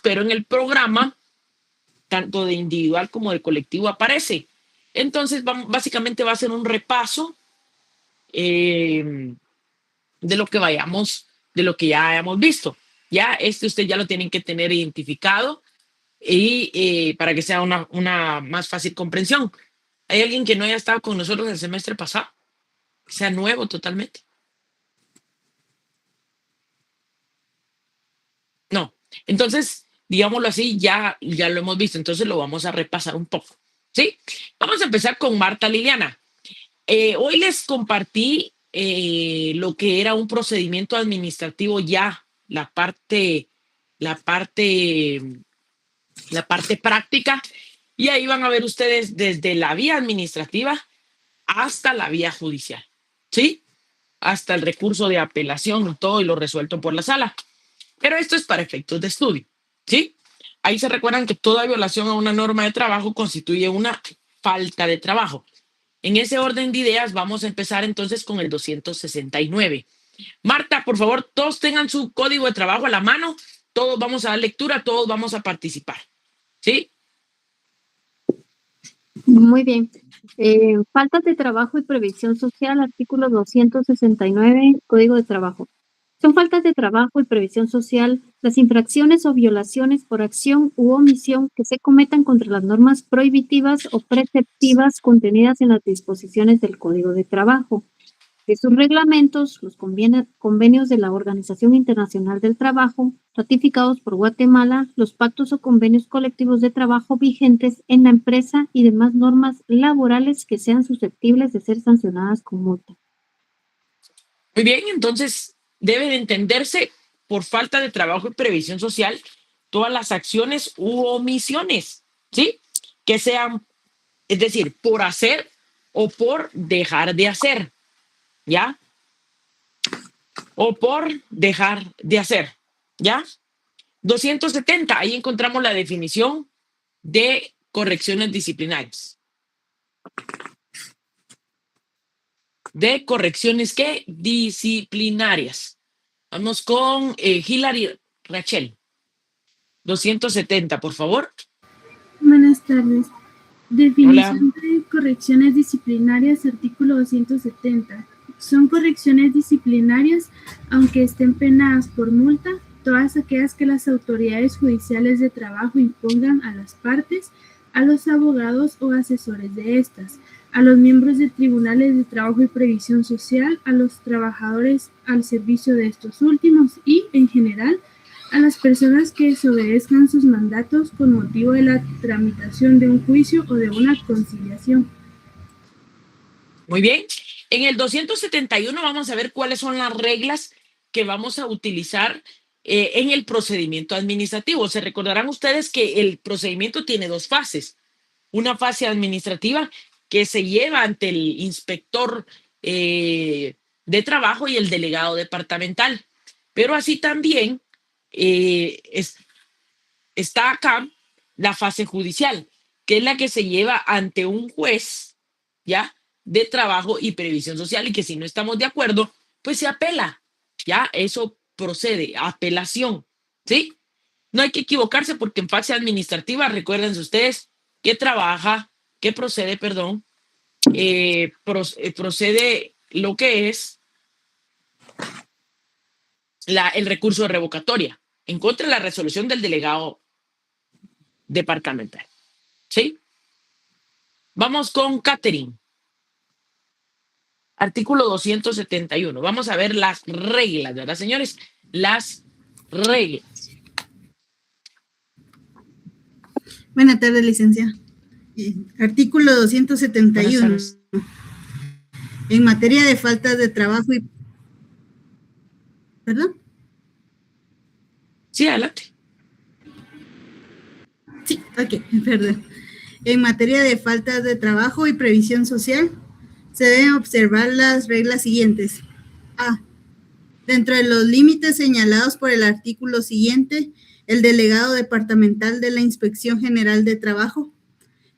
pero en el programa, tanto de individual como de colectivo, aparece. Entonces, básicamente va a ser un repaso de lo que de lo que ya hayamos visto. Ya, usted ya lo tienen que tener identificado y para que sea una más fácil comprensión. ¿Hay alguien que no haya estado con nosotros el semestre pasado? Que sea nuevo totalmente. No. Entonces, digámoslo así, ya lo hemos visto, entonces lo vamos a repasar un poco. ¿Sí? Vamos a empezar con Marta Liliana. Hoy les compartí lo que era un procedimiento administrativo ya, la parte práctica, y ahí van a ver ustedes desde la vía administrativa hasta la vía judicial, ¿sí? Hasta el recurso de apelación y todo, y lo resuelto por la sala. Pero esto es para efectos de estudio, ¿sí? Ahí se recuerdan que toda violación a una norma de trabajo constituye una falta de trabajo. En ese orden de ideas vamos a empezar entonces con el 269. Marta, por favor, todos tengan su código de trabajo a la mano, todos vamos a dar lectura, todos vamos a participar, ¿sí? Muy bien. Faltas de trabajo y previsión social, artículo 269, Código de Trabajo. Son faltas de trabajo y previsión social las infracciones o violaciones por acción u omisión que se cometan contra las normas prohibitivas o preceptivas contenidas en las disposiciones del Código de Trabajo, de sus reglamentos, los convenios de la Organización Internacional del Trabajo, ratificados por Guatemala, los pactos o convenios colectivos de trabajo vigentes en la empresa y demás normas laborales que sean susceptibles de ser sancionadas con multa. Muy bien, entonces debe de entenderse por falta de trabajo y previsión social todas las acciones u omisiones, ¿sí? Que sean, es decir, por hacer o por dejar de hacer, ¿ya? O por dejar de hacer, ¿ya? 270, ahí encontramos la definición de correcciones disciplinarias. De correcciones, ¿qué? Disciplinarias. Vamos con Hilary Rachel. 270, por favor. Buenas tardes. Definición Hola. de correcciones disciplinarias, artículo 270. Son correcciones disciplinarias, aunque estén penadas por multa, todas aquellas que las autoridades judiciales de trabajo impongan a las partes, a los abogados o asesores de estas, a los miembros de tribunales de trabajo y previsión social, a los trabajadores al servicio de estos últimos y, en general, a las personas que desobedezcan sus mandatos con motivo de la tramitación de un juicio o de una conciliación. Muy bien. En el 271 vamos a ver cuáles son las reglas que vamos a utilizar en el procedimiento administrativo. Se recordarán ustedes que el procedimiento tiene dos fases. Una fase administrativa que se lleva ante el inspector de trabajo y el delegado departamental. Pero así también está acá la fase judicial, que es la que se lleva ante un juez, ¿ya? De trabajo y previsión social, y que si no estamos de acuerdo, pues se apela, ¿ya? Eso procede, apelación, ¿sí? No hay que equivocarse porque en fase administrativa, recuérdense ustedes, que procede, procede lo que es el recurso de revocatoria en contra de la resolución del delegado departamental, ¿sí? Vamos con Catherine. Artículo 271. Vamos a ver las reglas, ¿verdad, señores? Las reglas. Buenas tardes, licenciada. Artículo 271. En materia de faltas de trabajo y... ¿Perdón? Sí, adelante. Sí, ok, perdón. En materia de faltas de trabajo y previsión social, se deben observar las reglas siguientes. A. Dentro de los límites señalados por el artículo siguiente, el delegado departamental de la Inspección General de Trabajo,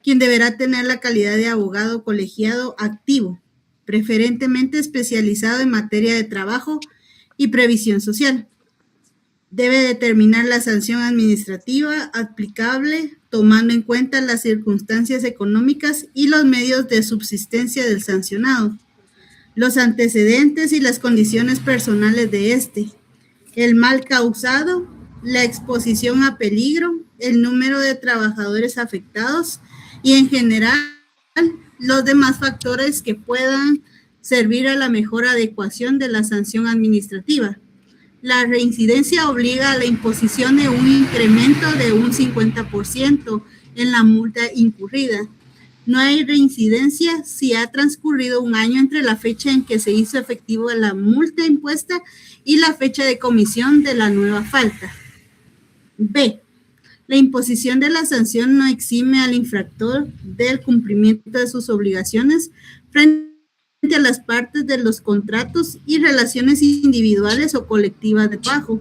quien deberá tener la calidad de abogado colegiado activo, preferentemente especializado en materia de trabajo y previsión social. debe determinar la sanción administrativa aplicable tomando en cuenta las circunstancias económicas y los medios de subsistencia del sancionado, los antecedentes y las condiciones personales de éste, el mal causado, la exposición a peligro, el número de trabajadores afectados y en general los demás factores que puedan servir a la mejor adecuación de la sanción administrativa. La reincidencia obliga a la imposición de un incremento de un 50% en la multa incurrida. No hay reincidencia si ha transcurrido un año entre la fecha en que se hizo efectivo la multa impuesta y la fecha de comisión de la nueva falta. B. La imposición de la sanción no exime al infractor del cumplimiento de sus obligaciones frente a las partes de los contratos y relaciones individuales o colectivas de trabajo,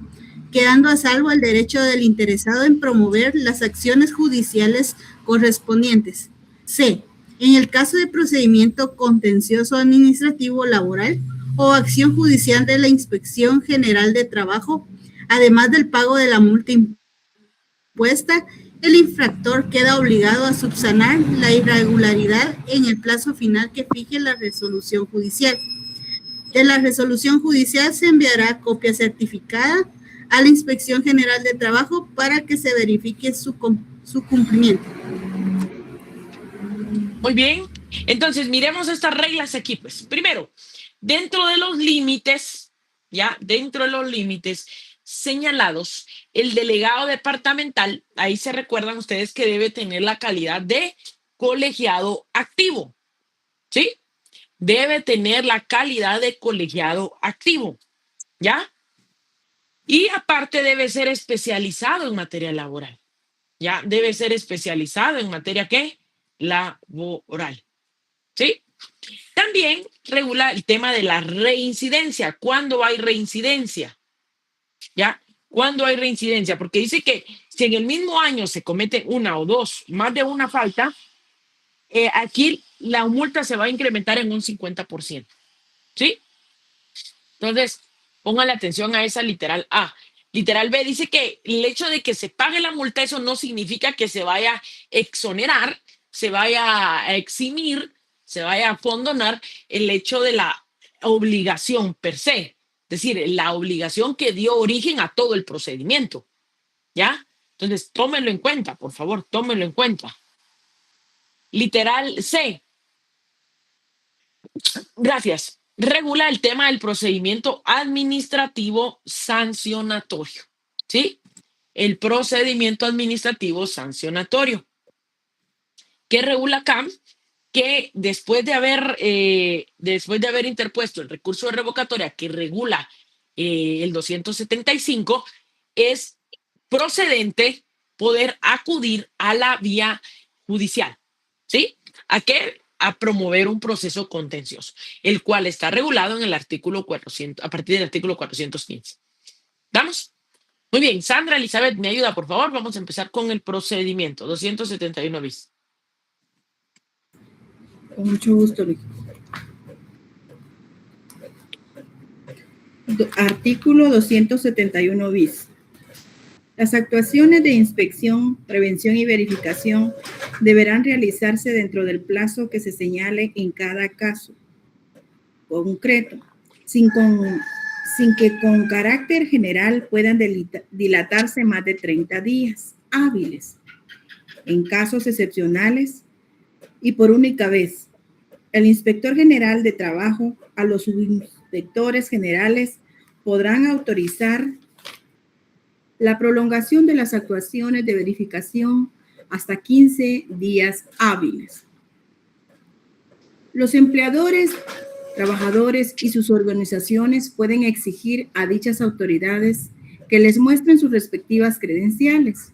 quedando a salvo el derecho del interesado en promover las acciones judiciales correspondientes. C. En el caso de procedimiento contencioso administrativo laboral o acción judicial de la Inspección General de Trabajo, además del pago de la multa impuesta, el infractor queda obligado a subsanar la irregularidad en el plazo final que fije la resolución judicial. De la resolución judicial se enviará copia certificada a la Inspección General de Trabajo para que se verifique su cumplimiento. Muy bien. Entonces, miremos estas reglas aquí. Pues, primero, dentro de los límites, señalados, el delegado departamental, ahí se recuerdan ustedes que debe tener la calidad de colegiado activo, ¿sí? Debe tener la calidad de colegiado activo, ¿ya? Y aparte debe ser especializado en materia laboral, ¿ya? Debe ser especializado en materia, ¿qué? Laboral, ¿sí? También regula el tema de la reincidencia. ¿Cuándo hay reincidencia? ¿Ya? ¿Cuándo hay reincidencia? Porque dice que si en el mismo año se comete una o dos, más de una falta, aquí la multa se va a incrementar en un 50%. ¿Sí? Entonces, póngale atención a esa literal A. Literal B dice que el hecho de que se pague la multa, eso no significa que se vaya a exonerar, se vaya a eximir, se vaya a condonar el hecho de la obligación per se. Es decir, la obligación que dio origen a todo el procedimiento, ¿ya? Entonces, tómenlo en cuenta, por favor, tómenlo en cuenta. Literal C. Gracias. Regula el tema del procedimiento administrativo sancionatorio, ¿sí? El procedimiento administrativo sancionatorio. ¿Qué regula acá? Que después de haber interpuesto el recurso de revocatoria que regula el 275, es procedente poder acudir a la vía judicial, ¿sí? ¿A qué? A promover un proceso contencioso, el cual está regulado en el artículo 400, a partir del artículo 415. ¿Vamos? Muy bien, Sandra Elizabeth, me ayuda, por favor. Vamos a empezar con el procedimiento 271 bis. Con mucho gusto, Luis. Artículo 271 bis. Las actuaciones de inspección, prevención y verificación deberán realizarse dentro del plazo que se señale en cada caso concreto, sin que con carácter general puedan dilatarse más de 30 días hábiles. En casos excepcionales, y por única vez, el inspector general de trabajo a los subinspectores generales podrán autorizar la prolongación de las actuaciones de verificación hasta 15 días hábiles. Los empleadores, trabajadores y sus organizaciones pueden exigir a dichas autoridades que les muestren sus respectivas credenciales.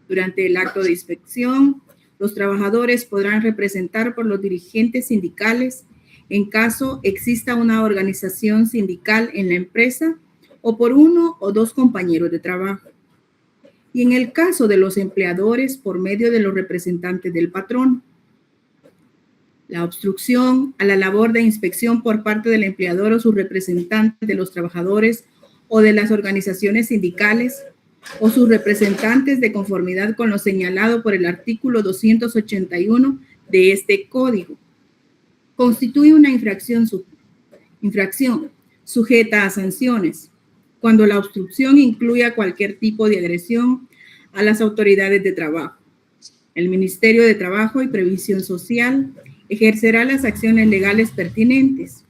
Durante el acto de inspección, los trabajadores podrán representar por los dirigentes sindicales en caso exista una organización sindical en la empresa o por uno o dos compañeros de trabajo. Y en el caso de los empleadores, por medio de los representantes del patrón. La obstrucción a la labor de inspección por parte del empleador o sus representantes de los trabajadores o de las organizaciones sindicales o sus representantes de conformidad con lo señalado por el artículo 281 de este código. Constituye una infracción sujeta a sanciones cuando la obstrucción incluya cualquier tipo de agresión a las autoridades de trabajo. El Ministerio de Trabajo y Previsión Social ejercerá las acciones legales pertinentes.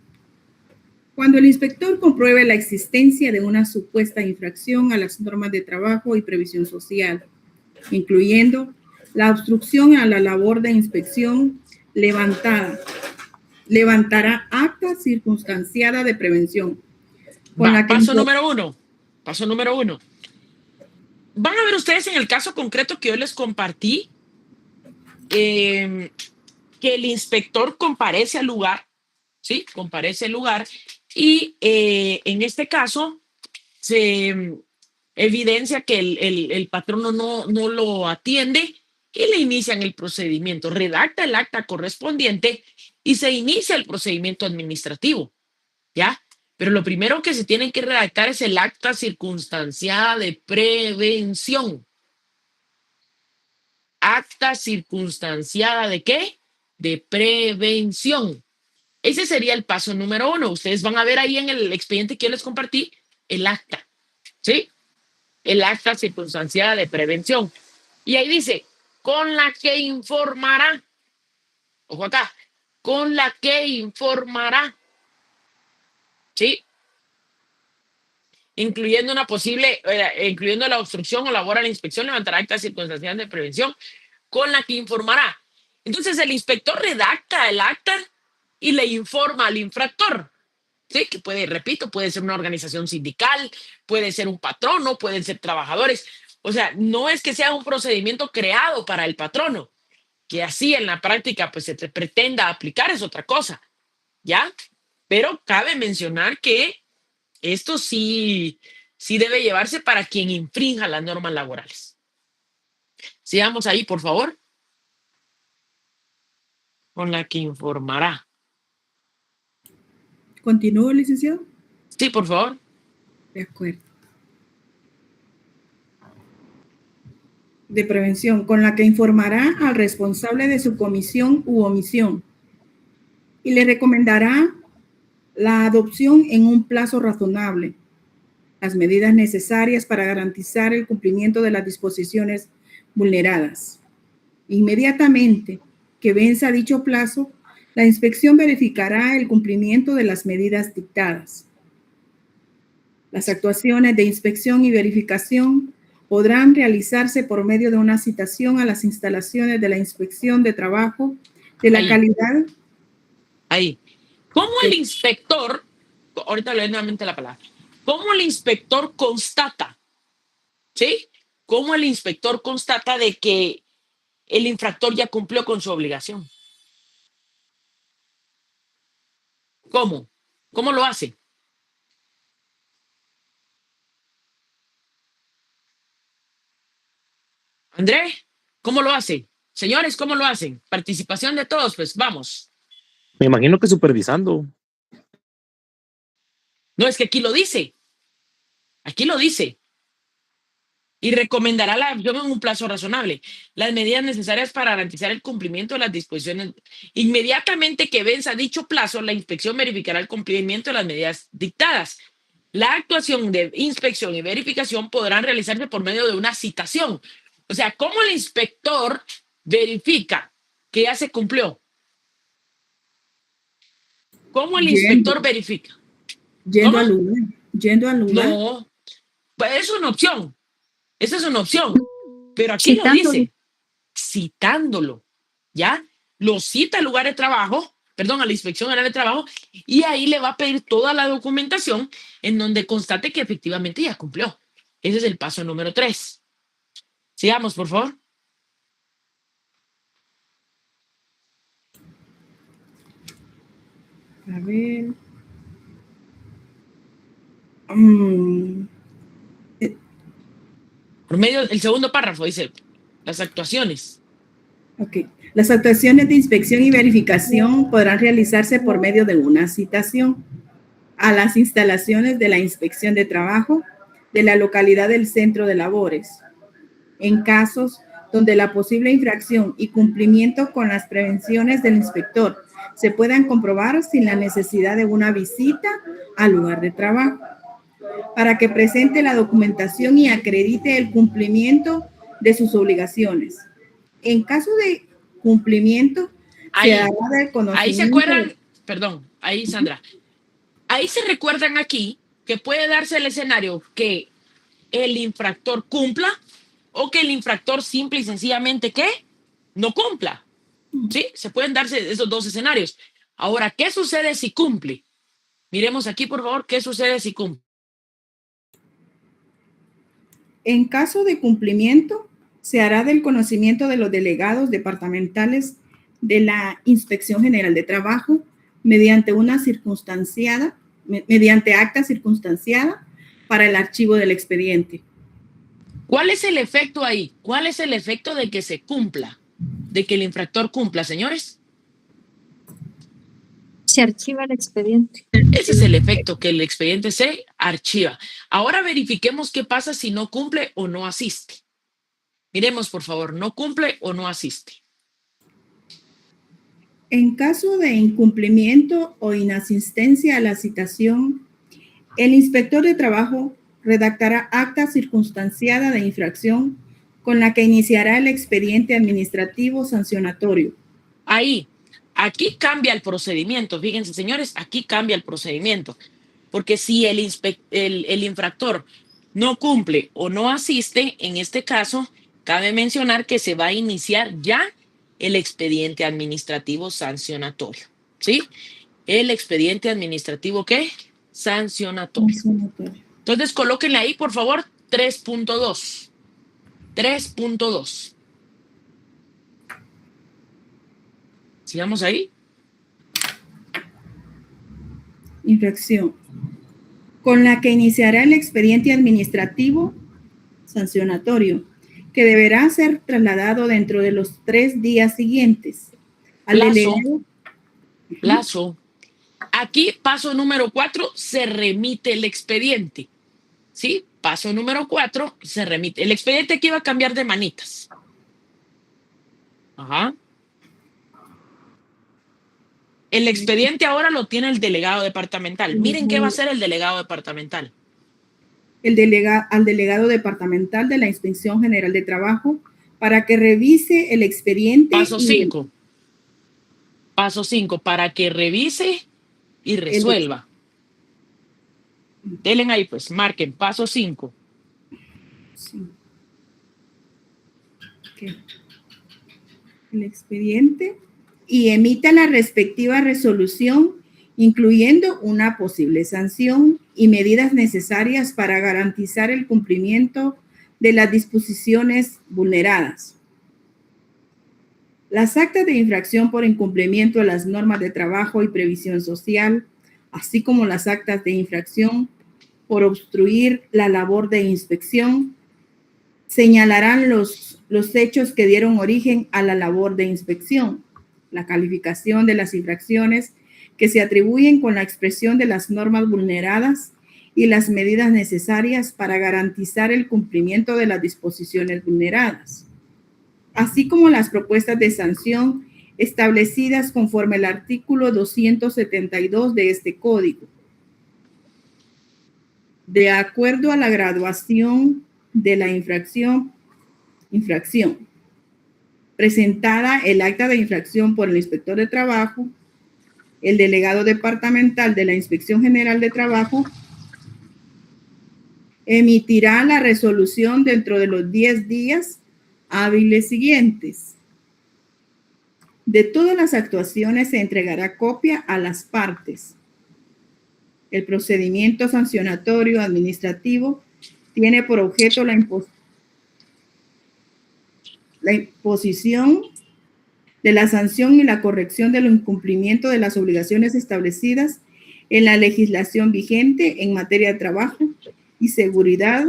Cuando el inspector compruebe la existencia de una supuesta infracción a las normas de trabajo y previsión social, incluyendo la obstrucción a la labor de inspección, levantará acta circunstanciada de prevención. Paso número uno. Van a ver ustedes en el caso concreto que yo les compartí, que el inspector comparece al lugar, ¿sí? Comparece al lugar y en este caso se evidencia que el patrono no lo atiende y le inician el procedimiento, redacta el acta correspondiente y se inicia el procedimiento administrativo, ¿ya? Pero lo primero que se tiene que redactar es el acta circunstanciada de prevención. Acta circunstanciada ¿de qué? De prevención. Ese sería el paso número 1. Ustedes van a ver ahí en el expediente que yo les compartí el acta, ¿sí? El acta circunstanciada de prevención. Y ahí dice, con la que informará, ojo acá, con la que informará, ¿sí? Incluyendo la obstrucción o labor a la inspección, levantará acta circunstancial de prevención con la que informará. Entonces el inspector redacta el acta y le informa al infractor, ¿sí? Que puede ser una organización sindical, puede ser un patrono, pueden ser trabajadores. O sea, no es que sea un procedimiento creado para el patrono, que así en la práctica pues se pretenda aplicar es otra cosa, ¿ya? Pero cabe mencionar que esto sí debe llevarse para quien infrinja las normas laborales. Sigamos ahí, por favor. Con la que informará. ¿Continúo, licenciado? Sí, por favor. De acuerdo. De prevención, con la que informará al responsable de su comisión u omisión y le recomendará la adopción en un plazo razonable, las medidas necesarias para garantizar el cumplimiento de las disposiciones vulneradas. Inmediatamente que venza dicho plazo, la inspección verificará el cumplimiento de las medidas dictadas. Las actuaciones de inspección y verificación podrán realizarse por medio de una citación a las instalaciones de la Inspección de Trabajo de la calidad. Ahí. ¿Cómo el inspector, ahorita leo nuevamente la palabra, cómo el inspector constata, ¿sí? ¿Cómo el inspector constata de que el infractor ya cumplió con su obligación? ¿Cómo? ¿Cómo lo hace? André, ¿cómo lo hace? Señores, ¿cómo lo hacen? Participación de todos, pues vamos. Me imagino que supervisando. No, es que aquí lo dice. Aquí lo dice. Y recomendará la adopción en un plazo razonable. Las medidas necesarias para garantizar el cumplimiento de las disposiciones. Inmediatamente que venza dicho plazo, la inspección verificará el cumplimiento de las medidas dictadas. La actuación de inspección y verificación podrán realizarse por medio de una citación. O sea, ¿cómo el inspector verifica que ya se cumplió? ¿Cómo el inspector verifica? Yendo al lugar. No, pues es una opción. Esa es una opción. Pero aquí lo dice, citándolo, ¿ya? Lo cita al lugar de trabajo, perdón, a la inspección general de trabajo, y ahí le va a pedir toda la documentación en donde constate que efectivamente ya cumplió. Ese es el paso número 3. Sigamos, por favor. A ver. Por medio del segundo párrafo dice las actuaciones. Ok. Las actuaciones de inspección y verificación podrán realizarse por medio de una citación. a las instalaciones de la inspección de trabajo de la localidad del centro de labores, en casos donde la posible infracción y cumplimiento con las prevenciones del inspector se puedan comprobar sin la necesidad de una visita al lugar de trabajo, para que presente la documentación y acredite el cumplimiento de sus obligaciones. En caso de cumplimiento, se hará del conocimiento. Ahí se acuerdan, perdón, ahí Sandra, ahí se recuerdan aquí que puede darse el escenario que el infractor cumpla o que el infractor simple y sencillamente ¿qué? No cumpla. ¿Sí? Se pueden darse esos dos escenarios. Ahora, ¿qué sucede si cumple? Miremos aquí, por favor, ¿qué sucede si cumple? En caso de cumplimiento, se hará del conocimiento de los delegados departamentales de la Inspección General de Trabajo mediante acta circunstanciada para el archivo del expediente. ¿Cuál es el efecto ahí? ¿Cuál es el efecto de que se cumpla? De que el infractor cumpla, señores. Se archiva el expediente. Ese es el efecto, que el expediente se archiva. Ahora verifiquemos qué pasa si no cumple o no asiste. Miremos, por favor, ¿no cumple o no asiste? En caso de incumplimiento o inasistencia a la citación, el inspector de trabajo redactará acta circunstanciada de infracción con la que iniciará el expediente administrativo sancionatorio. Aquí cambia el procedimiento. Fíjense, señores, aquí cambia el procedimiento. Porque si el infractor no cumple o no asiste, en este caso, cabe mencionar que se va a iniciar ya el expediente administrativo sancionatorio. ¿Sí? El expediente administrativo, ¿qué? Sancionatorio. Entonces, colóquenle ahí, por favor, 3.2. 3.2. Sigamos ahí. Infracción. Con la que iniciará el expediente administrativo sancionatorio, que deberá ser trasladado dentro de los 3 días siguientes. Plazo. Aquí, paso número 4, se remite el expediente. ¿Sí? Paso número 4, se remite. El expediente aquí va a cambiar de manitas. Ajá. El expediente ahora lo tiene el delegado departamental. Miren qué va a hacer el delegado departamental. Al delegado departamental de la Inspección General de Trabajo para que revise el expediente. Paso 5. Paso 5, para que revise y resuelva. Denle ahí, pues, marquen. Paso 5. Sí. Okay. El expediente y emita la respectiva resolución, incluyendo una posible sanción y medidas necesarias para garantizar el cumplimiento de las disposiciones vulneradas. Las actas de infracción por incumplimiento de las normas de trabajo y previsión social, así como las actas de infracción por obstruir la labor de inspección, señalarán los hechos que dieron origen a la labor de inspección, la calificación de las infracciones que se atribuyen con la expresión de las normas vulneradas y las medidas necesarias para garantizar el cumplimiento de las disposiciones vulneradas, así como las propuestas de sanción establecidas conforme al artículo 272 de este código. De acuerdo a la graduación de la infracción, presentada el acta de infracción por el inspector de trabajo, el delegado departamental de la Inspección General de Trabajo emitirá la resolución dentro de los 10 días hábiles siguientes. De todas las actuaciones se entregará copia a las partes. El procedimiento sancionatorio administrativo tiene por objeto la imposición de la sanción y la corrección del incumplimiento de las obligaciones establecidas en la legislación vigente en materia de trabajo y seguridad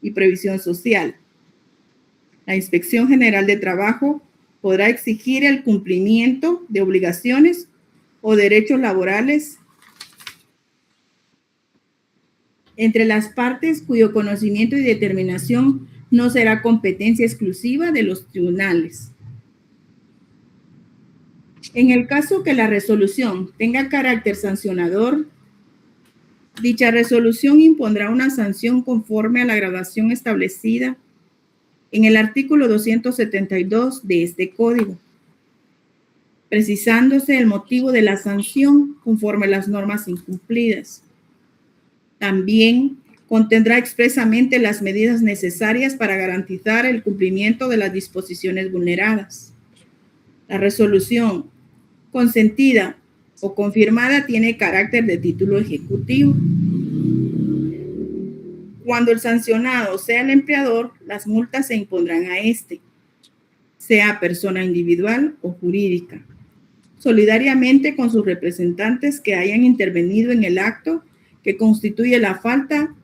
y previsión social. La Inspección General de Trabajo podrá exigir el cumplimiento de obligaciones o derechos laborales entre las partes cuyo conocimiento y determinación no será competencia exclusiva de los tribunales. En el caso que la resolución tenga carácter sancionador, dicha resolución impondrá una sanción conforme a la graduación establecida en el artículo 272 de este Código, precisándose el motivo de la sanción conforme a las normas incumplidas. También contendrá expresamente las medidas necesarias para garantizar el cumplimiento de las disposiciones vulneradas. La resolución consentida o confirmada tiene carácter de título ejecutivo. Cuando el sancionado sea el empleador, las multas se impondrán a éste, sea persona individual o jurídica, solidariamente con sus representantes que hayan intervenido en el acto que constituye la falta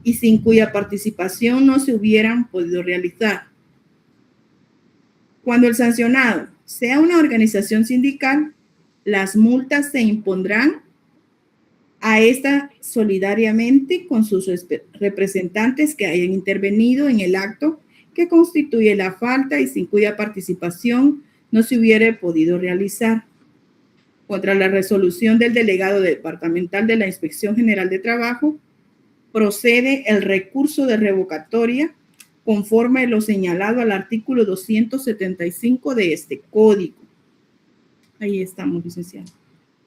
y sin cuya participación no se hubieran podido realizar. Cuando el sancionado sea una organización sindical, las multas se impondrán a esta solidariamente con sus representantes que hayan intervenido en el acto que constituye la falta y sin cuya participación no se hubiera podido realizar. Contra la resolución del delegado departamental de la Inspección General de Trabajo, procede el recurso de revocatoria conforme a lo señalado al artículo 275 de este Código. Ahí estamos, licenciado.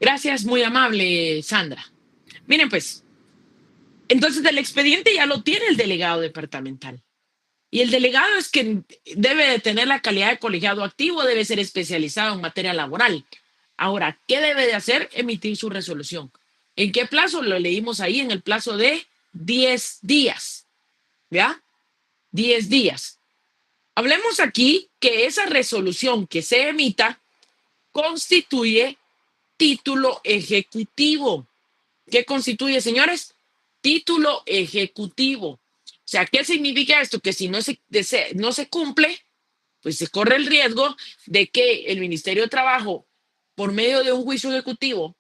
Gracias, muy amable, Sandra. Miren, pues, entonces el expediente ya lo tiene el delegado departamental. Y el delegado es que debe de tener la calidad de colegiado activo, debe ser especializado en materia laboral. Ahora, ¿qué debe de hacer? Emitir su resolución. ¿En qué plazo? Lo leímos ahí, en el plazo de 10 días. ¿Ya? 10 días. Hablemos aquí que esa resolución que se emita constituye título ejecutivo. ¿Qué constituye, señores? Título ejecutivo. O sea, ¿qué significa esto? Que si no se cumple, pues se corre el riesgo de que el Ministerio de Trabajo, por medio de un juicio ejecutivo,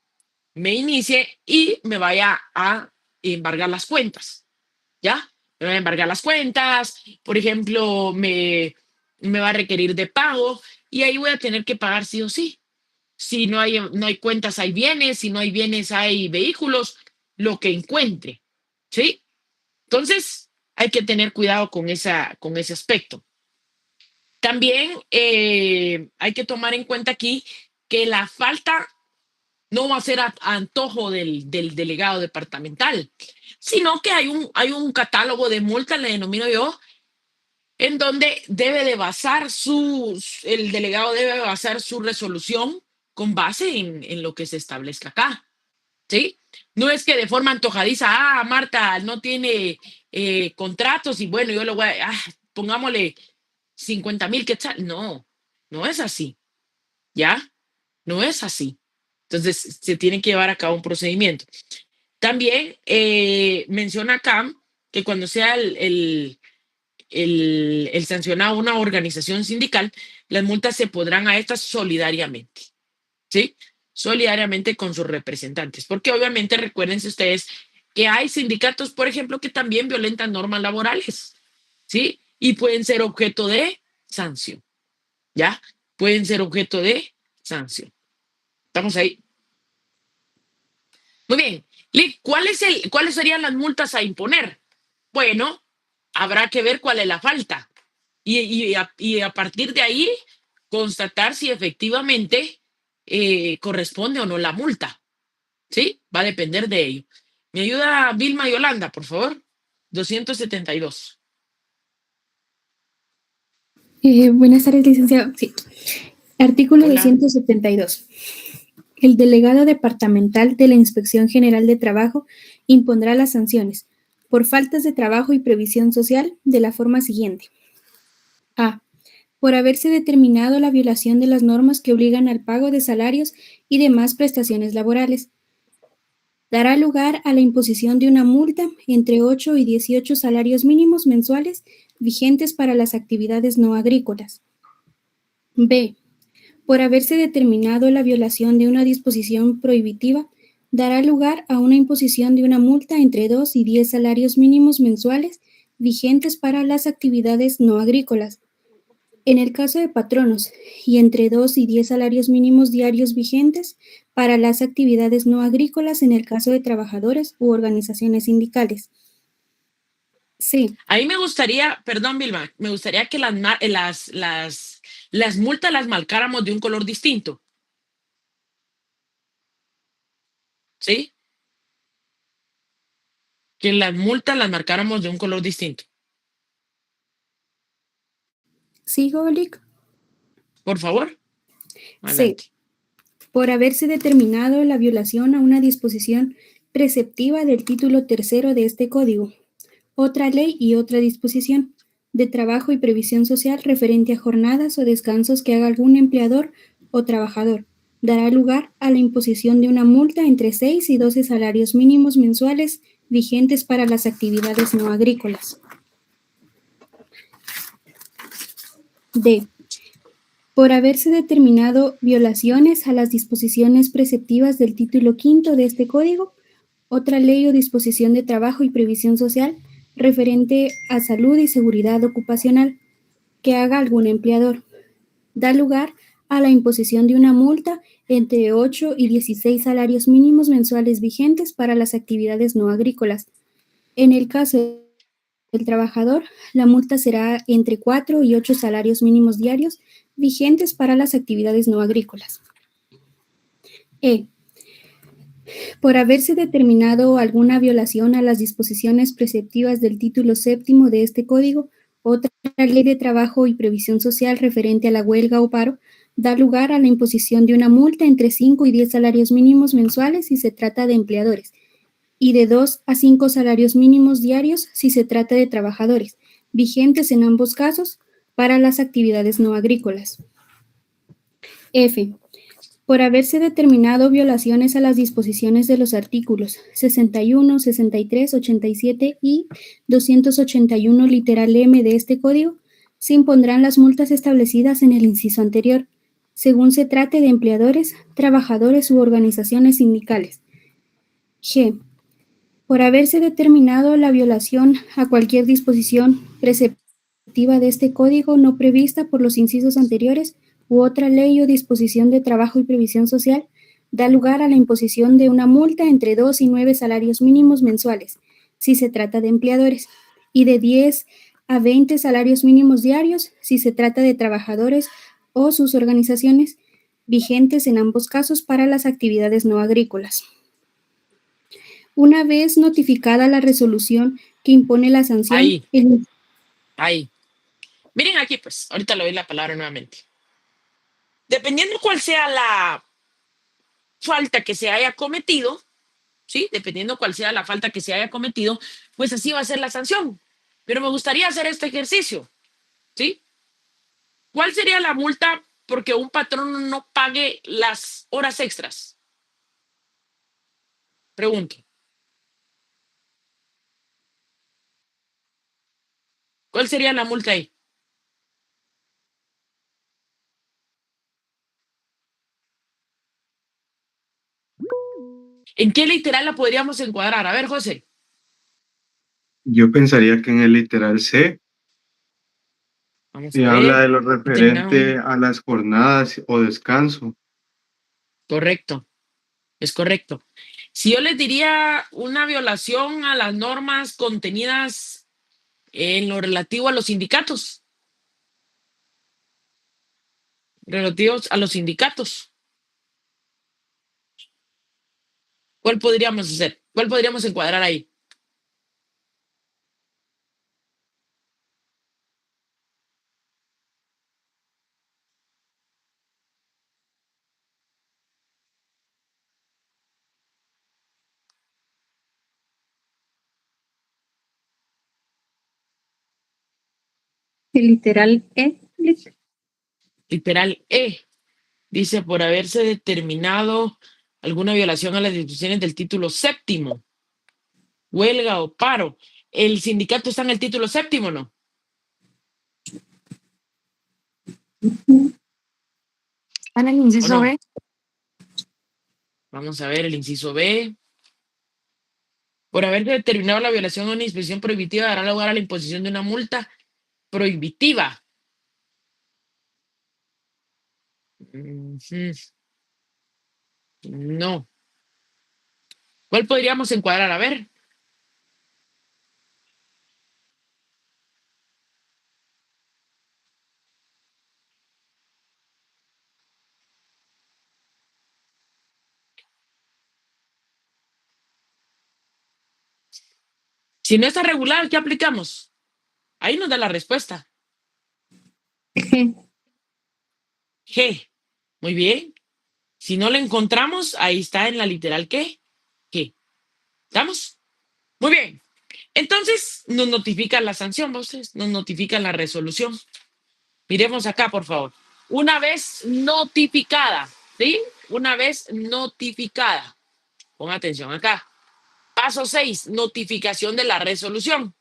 me inicie y me vaya a embargar las cuentas. ¿Ya? Me va a embargar las cuentas, por ejemplo, me va a requerir de pago y ahí voy a tener que pagar sí o sí. Si no hay cuentas, hay bienes, si no hay bienes, hay vehículos, lo que encuentre, ¿sí? Entonces, hay que tener cuidado con ese aspecto. También hay que tomar en cuenta aquí que la falta no va a ser a antojo del delegado departamental, sino que hay un catálogo de multas, le denomino yo, en donde el delegado debe basar su resolución con base en lo que se establezca acá, ¿sí? No es que de forma antojadiza, Marta no tiene contratos y bueno, yo le voy a, pongámosle 50,000 quetzales. No, no es así, ¿ya? No es así. Entonces, se tiene que llevar a cabo un procedimiento. También menciona acá que cuando sea el sancionado una organización sindical, las multas se podrán a estas solidariamente, ¿sí? Solidariamente con sus representantes. Porque obviamente recuérdense ustedes que hay sindicatos, por ejemplo, que también violentan normas laborales, ¿sí? Y pueden ser objeto de sanción, ¿ya? Pueden ser objeto de sanción. ¿Estamos ahí? Muy bien. Lick, ¿cuáles serían las multas a imponer? Bueno, habrá que ver cuál es la falta. Y a partir de ahí, constatar si efectivamente corresponde o no la multa. ¿Sí? Va a depender de ello. ¿Me ayuda Vilma Yolanda, por favor? 272. Buenas tardes, licenciado. Sí. Artículo Hola. 272. El delegado departamental de la Inspección General de Trabajo impondrá las sanciones por faltas de trabajo y previsión social de la forma siguiente. A. Por haberse determinado la violación de las normas que obligan al pago de salarios y demás prestaciones laborales. Dará lugar a la imposición de una multa entre 8 y 18 salarios mínimos mensuales vigentes para las actividades no agrícolas. B. Por haberse determinado la violación de una disposición prohibitiva dará lugar a una imposición de una multa entre 2 y 10 salarios mínimos mensuales vigentes para las actividades no agrícolas. En el caso de patronos, y entre 2 y 10 salarios mínimos diarios vigentes para las actividades no agrícolas en el caso de trabajadores u organizaciones sindicales. Sí, Ahí me gustaría, perdón, Vilma, me gustaría que las multas las marcáramos de un color distinto. ¿Sí? Que las multas las marcáramos de un color distinto. ¿sigo, Lick? Por favor. Sí. Adelante. Por haberse determinado la violación a una disposición preceptiva del título tercero de este código, otra ley y otra disposición de trabajo y previsión social referente a jornadas o descansos que haga algún empleador o trabajador, dará lugar a la imposición de una multa entre 6 y 12 salarios mínimos mensuales vigentes para las actividades no agrícolas. D. Por haberse determinado violaciones a las disposiciones preceptivas del título quinto de este código, otra ley o disposición de trabajo y previsión social referente a salud y seguridad ocupacional que haga algún empleador, da lugar a la imposición de una multa entre 8 y 16 salarios mínimos mensuales vigentes para las actividades no agrícolas. En el caso del trabajador, la multa será entre 4 y 8 salarios mínimos diarios vigentes para las actividades no agrícolas. E. Por haberse determinado alguna violación a las disposiciones preceptivas del título séptimo de este código, otra ley de trabajo y previsión social referente a la huelga o paro, da lugar a la imposición de una multa entre 5 y 10 salarios mínimos mensuales si se trata de empleadores, y de 2 a 5 salarios mínimos diarios si se trata de trabajadores, vigentes en ambos casos para las actividades no agrícolas. F. Por haberse determinado violaciones a las disposiciones de los artículos 61, 63, 87 y 281 literal M de este código, se impondrán las multas establecidas en el inciso anterior, según se trate de empleadores, trabajadores u organizaciones sindicales. G. Por haberse determinado la violación a cualquier disposición preceptiva de este código no prevista por los incisos anteriores u otra ley o disposición de trabajo y previsión social, da lugar a la imposición de una multa entre 2 y 9 salarios mínimos mensuales, si se trata de empleadores, y de 10 a 20 salarios mínimos diarios, si se trata de trabajadores o sus organizaciones, vigentes en ambos casos para las actividades no agrícolas. Una vez notificada la resolución que impone la sanción... Ahí. Miren aquí, pues, ahorita le doy la palabra nuevamente. Dependiendo cuál sea la falta que se haya cometido, ¿sí? Dependiendo cuál sea la falta que se haya cometido, pues así va a ser la sanción. Pero me gustaría hacer este ejercicio, ¿sí? ¿Cuál sería la multa porque un patrón no pague las horas extras? Pregunto. ¿Cuál sería la multa ahí? ¿En qué literal la podríamos encuadrar? A ver, José. Yo pensaría que en el literal C habla de lo referente a las jornadas o descanso. Correcto, es correcto. Si yo les diría una violación a las normas contenidas en lo relativo a los sindicatos. Relativos a los sindicatos. ¿Cuál podríamos hacer? ¿Cuál podríamos encuadrar ahí? El literal E. Literal E. Dice, por haberse determinado alguna violación a las disposiciones del título séptimo, huelga o paro. ¿El sindicato está en el título séptimo o no? ¿Está en el inciso B? Vamos a ver el inciso B. Por haberse determinado la violación de una inspección prohibitiva, dará lugar a la imposición de una multa prohibitiva. No. ¿Cuál podríamos encuadrar? A ver. Si no está regular, ¿qué aplicamos? Ahí nos da la respuesta. G. G. Muy bien. Si no la encontramos, ahí está en la literal ¿qué? G. ¿Estamos? Muy bien. Entonces, nos notifican la sanción, ustedes, nos notifican la resolución. Miremos acá, por favor. Una vez notificada, ¿sí? Una vez notificada. Ponga atención acá. Paso 6, notificación de la resolución.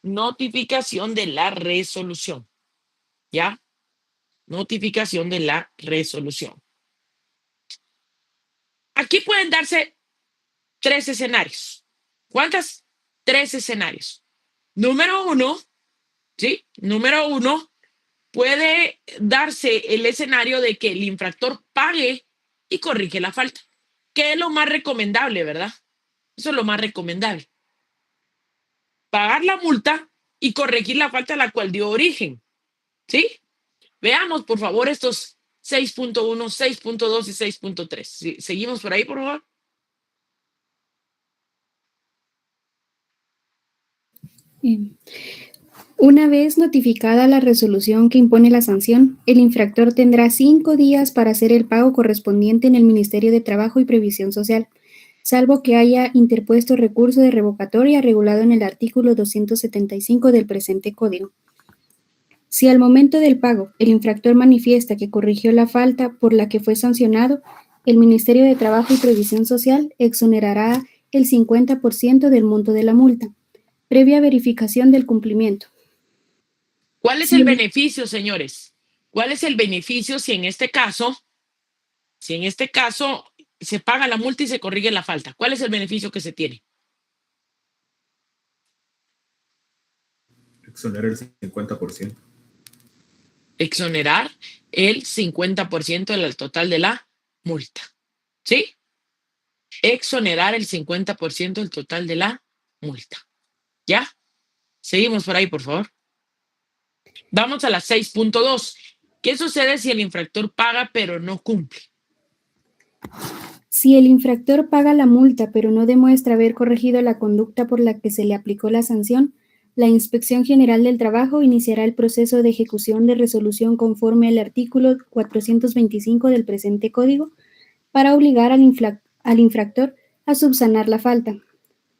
Notificación de la resolución. ¿Ya? Notificación de la resolución. Aquí pueden darse 3 escenarios. ¿Cuántas? 3 escenarios. Número 1, ¿sí? Número 1, puede darse el escenario de que el infractor pague y corrige la falta, que es lo más recomendable, ¿verdad? Eso es lo más recomendable. Pagar la multa y corregir la falta a la cual dio origen, ¿sí? Veamos, por favor, estos 6.1, 6.2 y 6.3. ¿Sí? Seguimos por ahí, por favor. Una vez notificada la resolución que impone la sanción, el infractor tendrá 5 días para hacer el pago correspondiente en el Ministerio de Trabajo y Previsión Social, salvo que haya interpuesto recurso de revocatoria regulado en el artículo 275 del presente código. Si al momento del pago el infractor manifiesta que corrigió la falta por la que fue sancionado, el Ministerio de Trabajo y Previsión Social exonerará el 50% del monto de la multa, previa verificación del cumplimiento. ¿Cuál es el beneficio, señores? ¿Cuál es el beneficio si en este caso se paga la multa y se corrige la falta? ¿Cuál es el beneficio que se tiene? Exonerar el 50%. Exonerar el 50% del total de la multa. ¿Sí? Exonerar el 50% del total de la multa. ¿Ya? Seguimos por ahí, por favor. Vamos a la 6.2. ¿Qué sucede si el infractor paga pero no cumple? Si el infractor paga la multa pero no demuestra haber corregido la conducta por la que se le aplicó la sanción, la Inspección General del Trabajo iniciará el proceso de ejecución de resolución conforme al artículo 425 del presente código para obligar al infractor a subsanar la falta.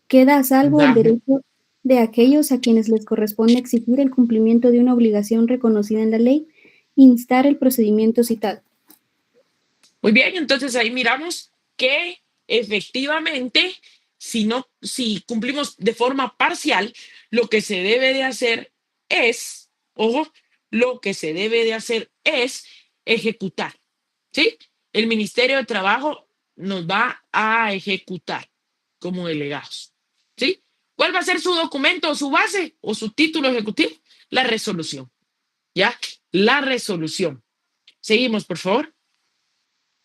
Queda a salvo el derecho de aquellos a quienes les corresponde exigir el cumplimiento de una obligación reconocida en la ley, instar el procedimiento citado. Muy bien, entonces ahí miramos que efectivamente, si cumplimos de forma parcial, lo que se debe de hacer es, ojo, lo que se debe de hacer es ejecutar, ¿sí? El Ministerio de Trabajo nos va a ejecutar como delegados, ¿sí? ¿Cuál va a ser su documento, su base o su título ejecutivo? La resolución, ¿ya? La resolución. Seguimos, por favor.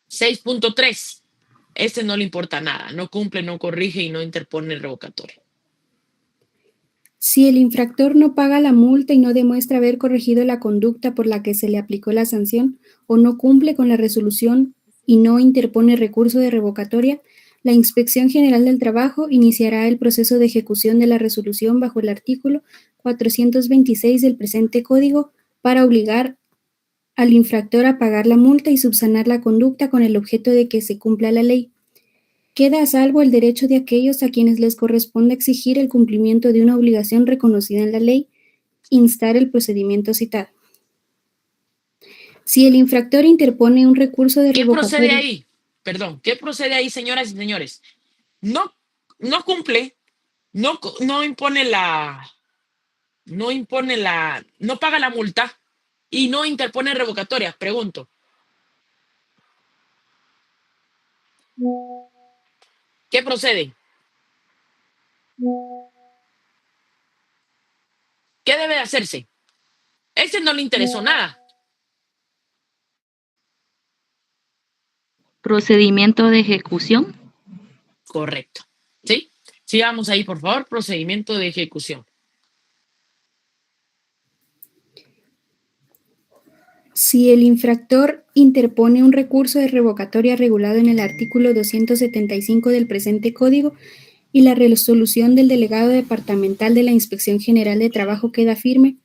6.3. Este no le importa nada, no cumple, no corrige y no interpone revocatoria. Si el infractor no paga la multa y no demuestra haber corregido la conducta por la que se le aplicó la sanción o no cumple con la resolución y no interpone recurso de revocatoria, la Inspección General del Trabajo iniciará el proceso de ejecución de la resolución bajo el artículo 426 del presente código para obligar al infractor a pagar la multa y subsanar la conducta con el objeto de que se cumpla la ley. Queda a salvo el derecho de aquellos a quienes les corresponde exigir el cumplimiento de una obligación reconocida en la ley, instar el procedimiento citado. Si el infractor interpone un recurso de revocatoria... ¿Qué procede ahí? Perdón, ¿qué procede ahí, señoras y señores? No cumple, no paga la multa y no interpone revocatoria. Pregunto. ¿Qué procede? ¿Qué debe de hacerse? Este no le interesó nada. Procedimiento de ejecución. Correcto. ¿Sí? Sigamos ahí, por favor. Procedimiento de ejecución. Si el infractor interpone un recurso de revocatoria regulado en el artículo 275 del presente código y la resolución del delegado departamental de la Inspección General de Trabajo queda firme,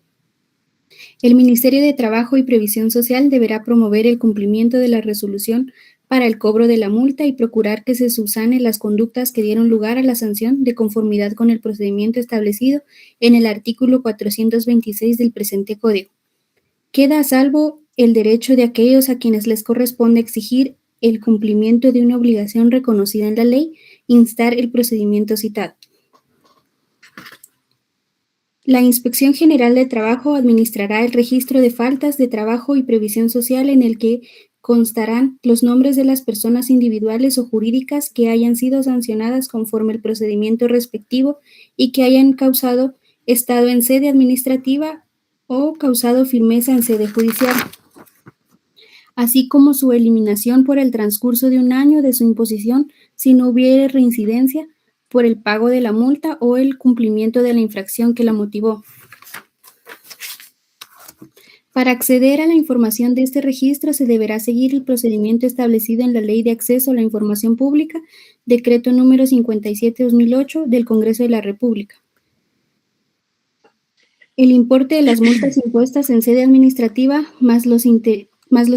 el Ministerio de Trabajo y Previsión Social deberá promover el cumplimiento de la resolución para el cobro de la multa y procurar que se subsanen las conductas que dieron lugar a la sanción de conformidad con el procedimiento establecido en el artículo 426 del presente código. Queda a salvo el derecho de aquellos a quienes les corresponde exigir el cumplimiento de una obligación reconocida en la ley, instar el procedimiento citado. La Inspección General de Trabajo administrará el registro de faltas de trabajo y previsión social en el que constarán los nombres de las personas individuales o jurídicas que hayan sido sancionadas conforme al procedimiento respectivo y que hayan causado estado en sede administrativa o causado firmeza en sede judicial, así como su eliminación por el transcurso de un año de su imposición si no hubiere reincidencia por el pago de la multa o el cumplimiento de la infracción que la motivó. Para acceder a la información de este registro se deberá seguir el procedimiento establecido en la Ley de Acceso a la Información Pública, Decreto número 57/2008 del Congreso de la República. El importe de las multas impuestas en sede administrativa más los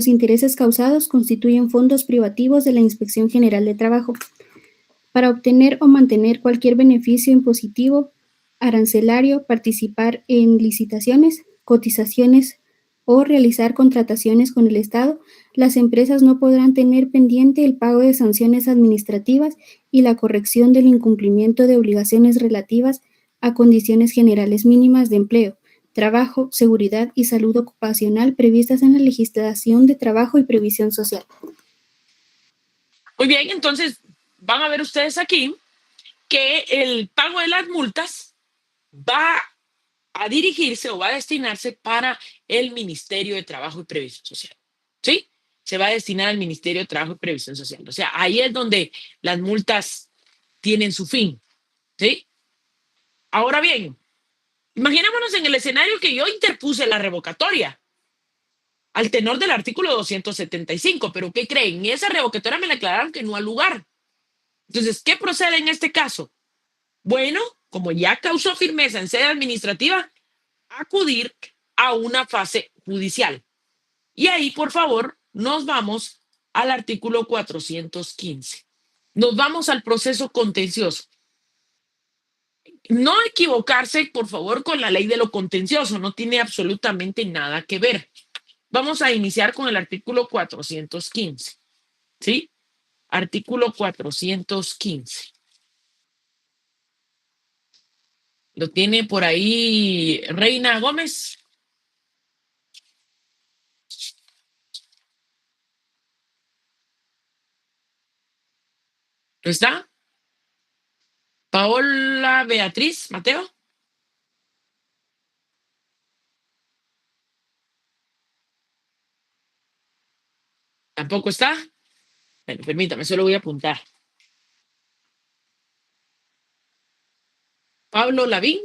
intereses causados constituyen fondos privativos de la Inspección General de Trabajo. Para obtener o mantener cualquier beneficio impositivo, arancelario, participar en licitaciones, cotizaciones o realizar contrataciones con el Estado, las empresas no podrán tener pendiente el pago de sanciones administrativas y la corrección del incumplimiento de obligaciones relativas a condiciones generales mínimas de empleo, trabajo, seguridad y salud ocupacional previstas en la legislación de trabajo y previsión social. Muy bien, entonces van a ver ustedes aquí que el pago de las multas va a dirigirse o va a destinarse para el Ministerio de Trabajo y Previsión Social. ¿Sí? Se va a destinar al Ministerio de Trabajo y Previsión Social. O sea, ahí es donde las multas tienen su fin. ¿Sí? Ahora bien, imaginémonos en el escenario que yo interpuse la revocatoria al tenor del artículo 275, pero ¿qué creen? Esa revocatoria me la aclararon que no ha lugar. Entonces, ¿qué procede en este caso? Bueno, como ya causó firmeza en sede administrativa, acudir a una fase judicial. Y ahí, por favor, nos vamos al artículo 415. Nos vamos al proceso contencioso. No equivocarse, por favor, con la ley de lo contencioso. No tiene absolutamente nada que ver. Vamos a iniciar con el artículo 415. ¿Sí? Artículo 415. ¿Lo tiene por ahí Reina Gómez? ¿No está? Paola Beatriz Mateo. ¿Tampoco está? Bueno, permítame, solo voy a apuntar. Pablo Lavín.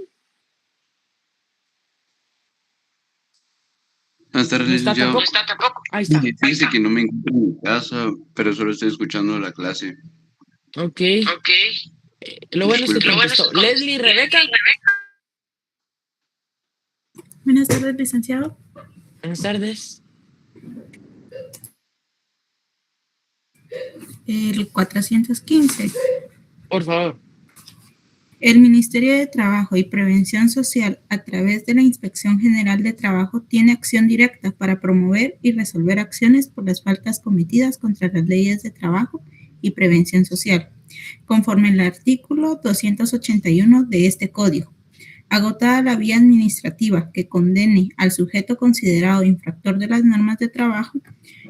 Buenas tardes, No está licenciado. tampoco. No está tampoco. Ahí está. Dice que no me encuentro en mi casa, pero solo estoy escuchando la clase. Ok. Lo bueno es que contestó. Leslie Rebeca. Buenas tardes, licenciado. Buenas tardes. El 415. Por favor. El Ministerio de Trabajo y Previsión Social, a través de la Inspección General de Trabajo, tiene acción directa para promover y resolver acciones por las faltas cometidas contra las leyes de trabajo y prevención social, conforme al artículo 281 de este código. Agotada la vía administrativa que condene al sujeto considerado infractor de las normas de trabajo,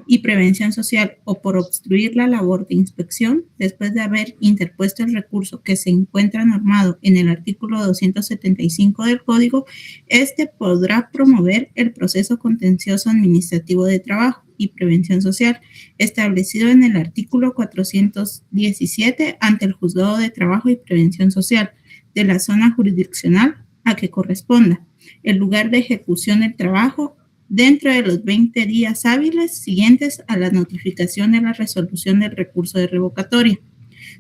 y Prevención Social o por obstruir la labor de inspección, después de haber interpuesto el recurso que se encuentra normado en el artículo 275 del Código, este podrá promover el proceso contencioso administrativo de trabajo y prevención social establecido en el artículo 417 ante el Juzgado de Trabajo y Prevención Social de la zona jurisdiccional a que corresponda, el lugar de ejecución del trabajo dentro de los 20 días hábiles siguientes a la notificación de la resolución del recurso de revocatoria.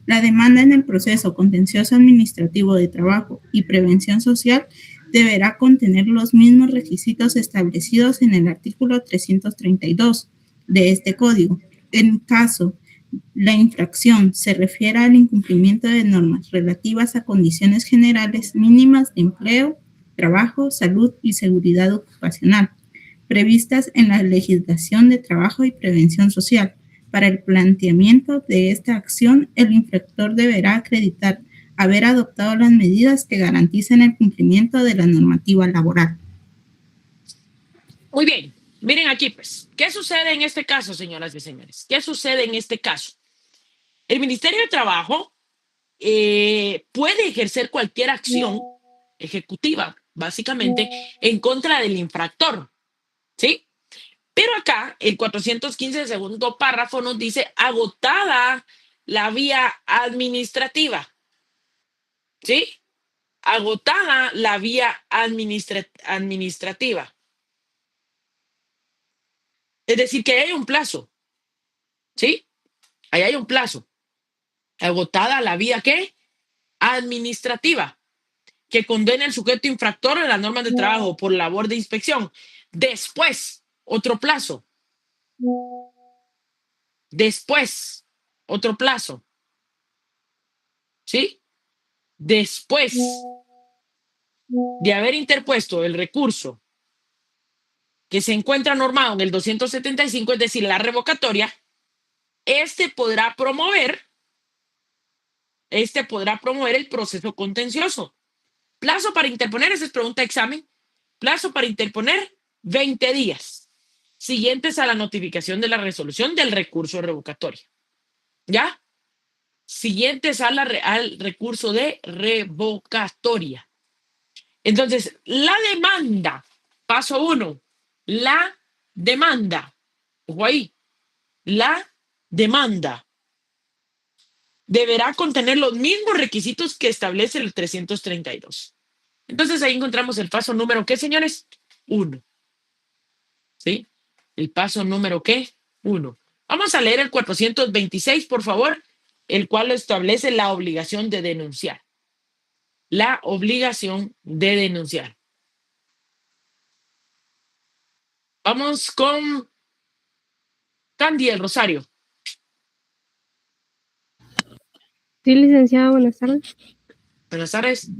La demanda en el proceso contencioso administrativo de trabajo y prevención social deberá contener los mismos requisitos establecidos en el artículo 332 de este código. En caso la infracción se refiera al incumplimiento de normas relativas a condiciones generales mínimas de empleo, trabajo, salud y seguridad ocupacional, previstas en la legislación de trabajo y prevención social. Para el planteamiento de esta acción, el infractor deberá acreditar haber adoptado las medidas que garanticen el cumplimiento de la normativa laboral. Muy bien, miren aquí pues, ¿qué sucede en este caso, señoras y señores? ¿Qué sucede en este caso? El Ministerio de Trabajo puede ejercer cualquier acción ejecutiva, básicamente, en contra del infractor, ¿sí? Pero acá, el 415 segundo párrafo nos dice agotada la vía administrativa, ¿sí? Agotada la vía administrativa. Es decir, que hay un plazo, ¿sí? Ahí hay un plazo. Agotada la vía, ¿qué? Administrativa, que condena al sujeto infractor de las normas de trabajo por labor de inspección. Después, otro plazo. Después, otro plazo. ¿Sí? Después de haber interpuesto el recurso que se encuentra normado en el 275, es decir, la revocatoria, este podrá promover el proceso contencioso. Plazo para interponer, esa es pregunta de examen. Plazo para interponer, 20 días siguientes a la notificación de la resolución del recurso revocatorio. ¿Ya? Siguientes al recurso de revocatoria. Entonces, la demanda, paso 1, la demanda, ojo ahí, la demanda deberá contener los mismos requisitos que establece el 332. Entonces ahí encontramos el paso número, ¿qué, señores? 1. ¿Sí? El paso número, ¿qué? 1. Vamos a leer el 426, por favor, el cual establece la obligación de denunciar. La obligación de denunciar. Vamos con Candy del Rosario. Sí, licenciada, buenas tardes. Buenas tardes.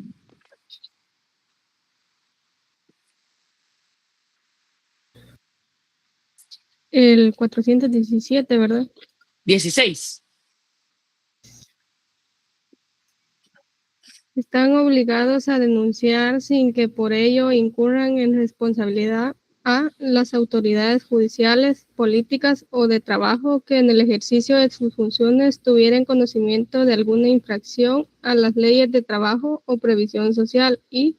El 417, ¿verdad? 16. Están obligados a denunciar sin que por ello incurran en responsabilidad a las autoridades judiciales, políticas o de trabajo que en el ejercicio de sus funciones tuvieran conocimiento de alguna infracción a las leyes de trabajo o previsión social, y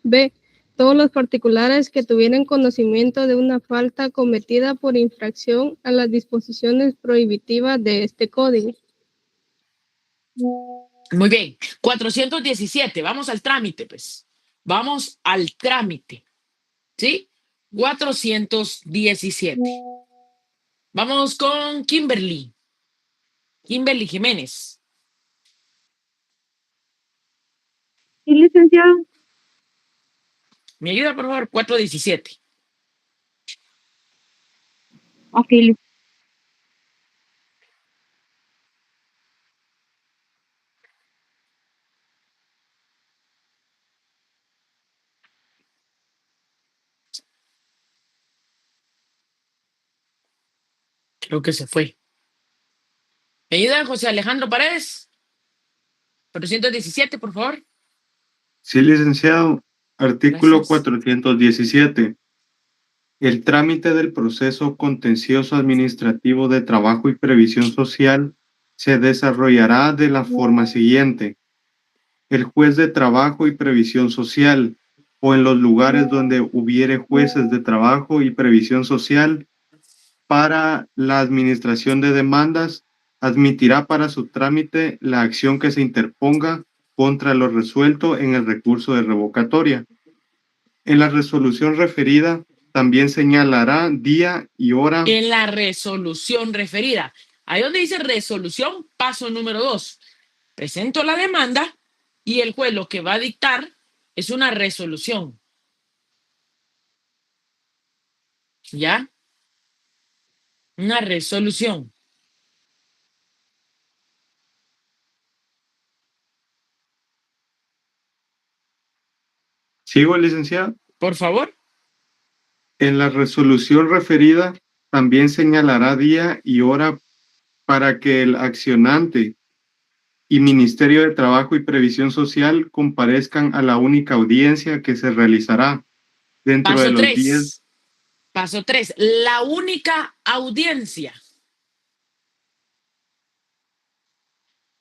B, todos los particulares que tuvieran conocimiento de una falta cometida por infracción a las disposiciones prohibitivas de este código. Muy bien. 417. Vamos al trámite, pues. Vamos al trámite. ¿Sí? 417. Vamos con Kimberly. Kimberly Jiménez. Sí, licenciado. ¿Me ayuda, por favor? 417. Ok, Creo que se fue. ¿Me ayuda, José Alejandro Paredes? 417, por favor. Sí, licenciado. Artículo Gracias. 417. El trámite del proceso contencioso administrativo de trabajo y previsión social se desarrollará de la forma siguiente. El juez de trabajo y previsión social, o en los lugares donde hubiere jueces de trabajo y previsión social, para la administración de demandas, admitirá para su trámite la acción que se interponga contra lo resuelto en el recurso de revocatoria. En la resolución referida, también señalará día y hora. En la resolución referida. Ahí donde dice resolución, paso número 2. Presento la demanda y el juez lo que va a dictar es una resolución. ¿Ya? Una resolución. ¿Sigo, licenciado? Por favor. En la resolución referida también señalará día y hora para que el accionante y Ministerio de Trabajo y Previsión Social comparezcan a la única audiencia que se realizará dentro de Paso los 3. 10. Paso 3. La única audiencia.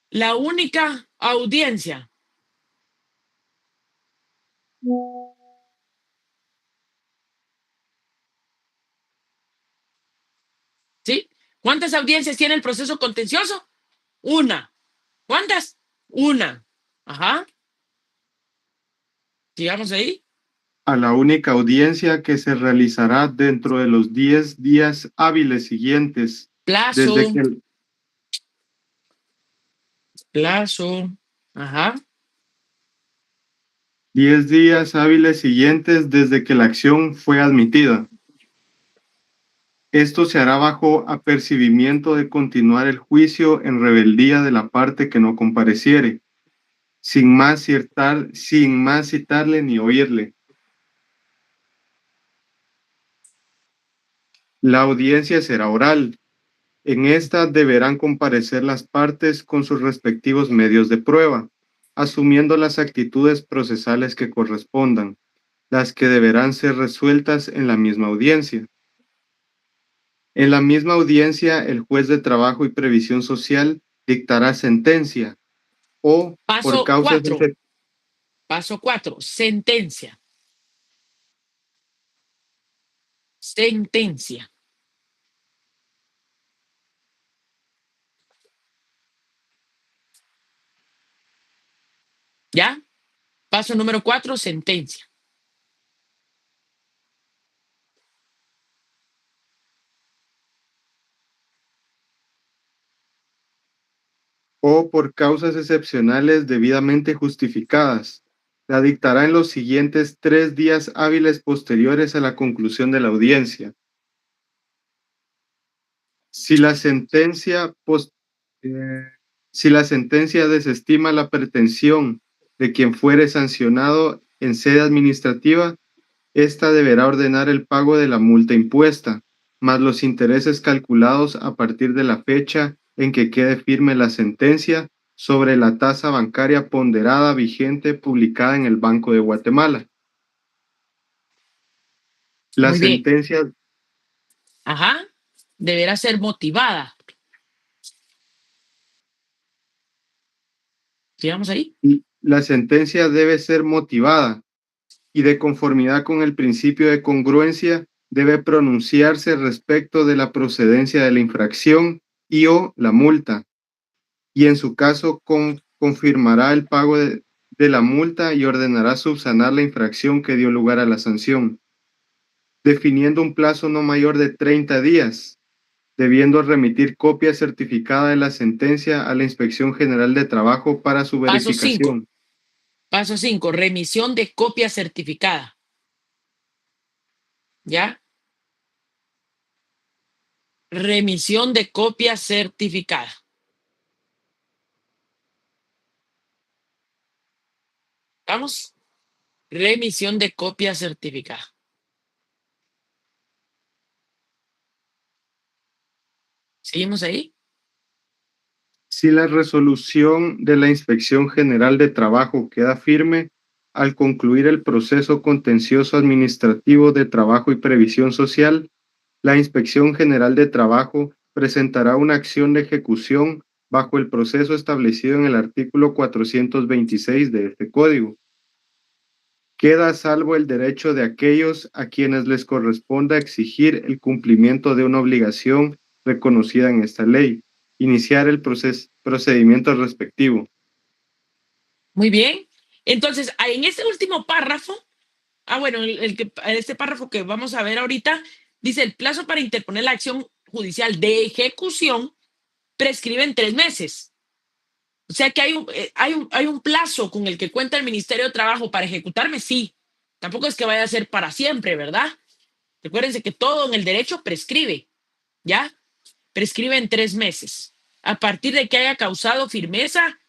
La única audiencia. ¿Sí? ¿Cuántas audiencias tiene el proceso contencioso? Una. ¿Cuántas? Una. Ajá. Sigamos ahí. A la única audiencia que se realizará dentro de los 10 días hábiles siguientes. Plazo. Desde que el Plazo. Ajá. 10 días hábiles siguientes desde que la acción fue admitida. Esto se hará bajo apercibimiento de continuar el juicio en rebeldía de la parte que no compareciere, sin más citarle ni oírle. La audiencia será oral. En esta deberán comparecer las partes con sus respectivos medios de prueba, asumiendo las actitudes procesales que correspondan, las que deberán ser resueltas en la misma audiencia. En la misma audiencia, el juez de trabajo y previsión social dictará sentencia o por Paso causas 4. Paso 4. Sentencia. Sentencia. ¿Ya? Paso número 4. Sentencia. o por causas excepcionales debidamente justificadas. La dictará en los siguientes 3 días hábiles posteriores a la conclusión de la audiencia. Si la sentencia desestima la pretensión de quien fuere sancionado en sede administrativa, ésta deberá ordenar el pago de la multa impuesta, más los intereses calculados a partir de la fecha en que quede firme la sentencia sobre la tasa bancaria ponderada vigente publicada en el Banco de Guatemala. La Muy bien. sentencia Ajá. Deberá ser motivada. ¿Sigamos ahí? La sentencia debe ser motivada y de conformidad con el principio de congruencia debe pronunciarse respecto de la procedencia de la infracción y o la multa. Y en su caso confirmará el pago de la multa y ordenará subsanar la infracción que dio lugar a la sanción, definiendo un plazo no mayor de 30 días, debiendo remitir copia certificada de la sentencia a la Inspección General de Trabajo para su Paso verificación. 5. Paso 5. Remisión de copia certificada. ¿Ya? Remisión de copia certificada. ¿Vamos? Remisión de copia certificada. ¿Seguimos ahí? Si la resolución de la Inspección General de Trabajo queda firme, al concluir el proceso contencioso administrativo de trabajo y previsión social, la Inspección General de Trabajo presentará una acción de ejecución bajo el proceso establecido en el artículo 426 de este Código. Queda a salvo el derecho de aquellos a quienes les corresponda exigir el cumplimiento de una obligación reconocida en esta ley, iniciar el procedimiento respectivo. Muy bien. Entonces, en este último párrafo, este párrafo que vamos a ver ahorita, dice el plazo para interponer la acción judicial de ejecución prescribe en 3 meses. O sea que hay un plazo con el que cuenta el Ministerio de Trabajo para ejecutarme, sí. Tampoco es que vaya a ser para siempre, ¿verdad? Recuérdense que todo en el derecho prescribe, ¿ya? Prescribe en 3 meses. A partir de que haya causado firmeza,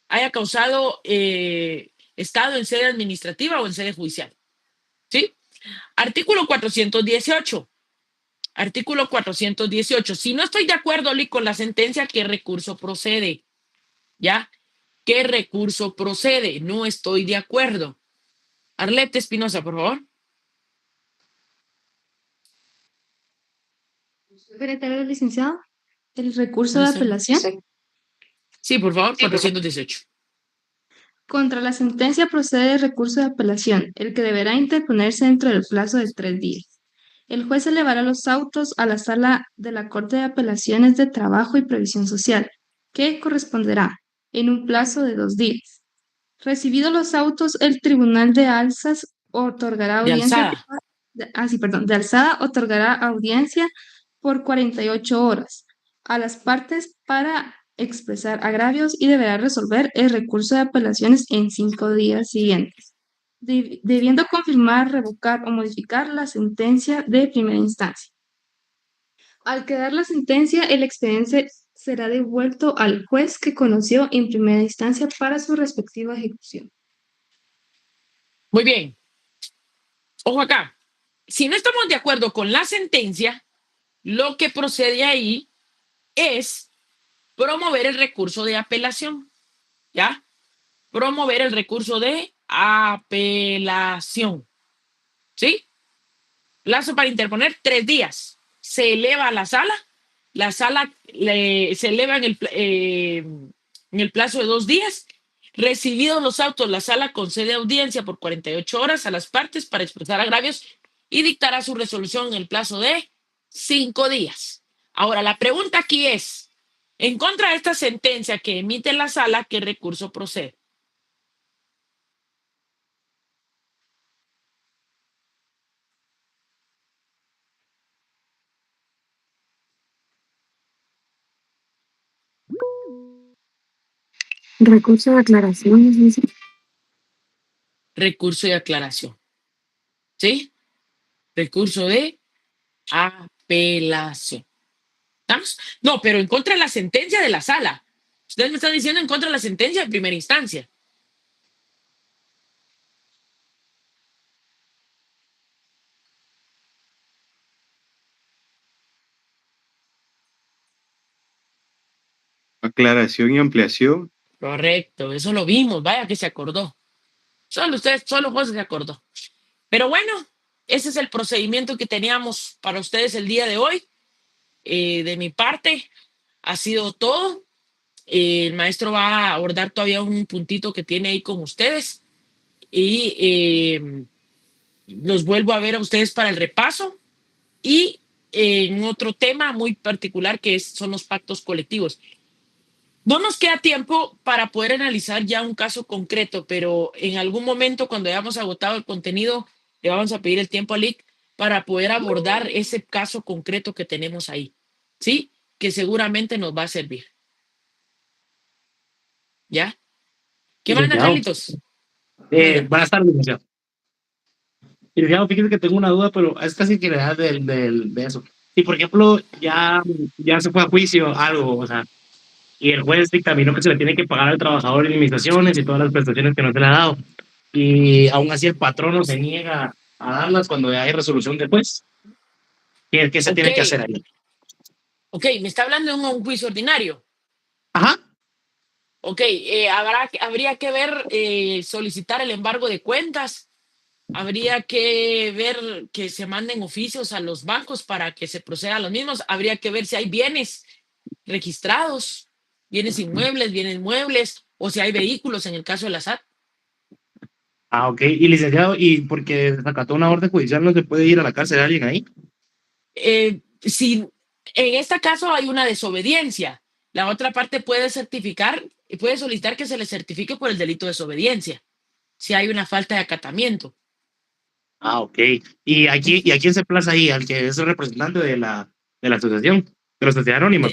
haya causado estado en sede administrativa o en sede judicial. ¿Sí? Artículo 418. Artículo 418. Si no estoy de acuerdo, Lee, con la sentencia, ¿qué recurso procede? ¿Ya? ¿Qué recurso procede? No estoy de acuerdo. Arlette Espinosa, por favor. Secretario licenciado, el recurso de apelación. Sí, por favor, 418. Contra la sentencia procede el recurso de apelación, el que deberá interponerse dentro del plazo de 3 días. El juez elevará los autos a la sala de la Corte de Apelaciones de Trabajo y Previsión Social, que corresponderá en un plazo de 2 días. Recibidos los autos, el Tribunal de Alzas otorgará audiencia. De alzada otorgará audiencia por 48 horas a las partes para expresar agravios y deberá resolver el recurso de apelaciones en 5 días siguientes, debiendo confirmar, revocar o modificar la sentencia de primera instancia. Al quedar la sentencia, el expediente será devuelto al juez que conoció en primera instancia para su respectiva ejecución. Muy bien. Ojo acá. Si no estamos de acuerdo con la sentencia, lo que procede ahí es promover el recurso de apelación. ¿Ya? Promover el recurso de apelación. ¿Sí? Plazo para interponer 3 días. Se eleva a la sala se eleva en el plazo de 2 días. Recibidos los autos, la sala concede audiencia por 48 horas a las partes para expresar agravios y dictará su resolución en el plazo de 5 días. Ahora, la pregunta aquí es, en contra de esta sentencia que emite la sala, ¿qué recurso procede? Recurso de aclaración, dice. Recurso de aclaración. ¿Sí? Recurso de apelación. ¿Estamos? No, pero en contra de la sentencia de la sala. Ustedes me están diciendo en contra de la sentencia de primera instancia. Aclaración y ampliación. Correcto, eso lo vimos, vaya que se acordó. Solo José se acordó. Pero bueno, ese es el procedimiento que teníamos para ustedes el día de hoy. De mi parte, ha sido todo. El maestro va a abordar todavía un puntito que tiene ahí con ustedes. Y los vuelvo a ver a ustedes para el repaso. Y en otro tema muy particular que son los pactos colectivos. No nos queda tiempo para poder analizar ya un caso concreto, pero en algún momento cuando hayamos agotado el contenido, le vamos a pedir el tiempo a Lick para poder abordar ese caso concreto que tenemos ahí, ¿sí? Que seguramente nos va a servir. ¿Ya? ¿Qué más, Carlitos? Buenas tardes, licenciado. Licenciado, fíjese que tengo una duda, pero es casi que le da de eso. Si, por ejemplo, ya se fue a juicio algo, o sea, y el juez dictaminó que se le tiene que pagar al trabajador indemnizaciones y todas las prestaciones que no se le ha dado, y aún así el patrono se niega a darlas cuando hay resolución del juez, ¿qué se tiene que hacer ahí? Ok, me está hablando de un juicio ordinario. Ajá. Ok, habría que ver, solicitar el embargo de cuentas. Habría que ver que se manden oficios a los bancos para que se proceda a los mismos. Habría que ver si hay bienes registrados, bienes inmuebles, bienes muebles, o si hay vehículos en el caso de la SAT. Ah, ok. Y licenciado, ¿y porque desacató una orden judicial no se puede ir a la cárcel alguien ahí? Si en este caso hay una desobediencia, la otra parte puede solicitar que se le certifique por el delito de desobediencia, si hay una falta de acatamiento. Ah, ok. ¿Y a quién se plaza ahí? ¿Al que es el representante de la asociación, de la sociedad anónima?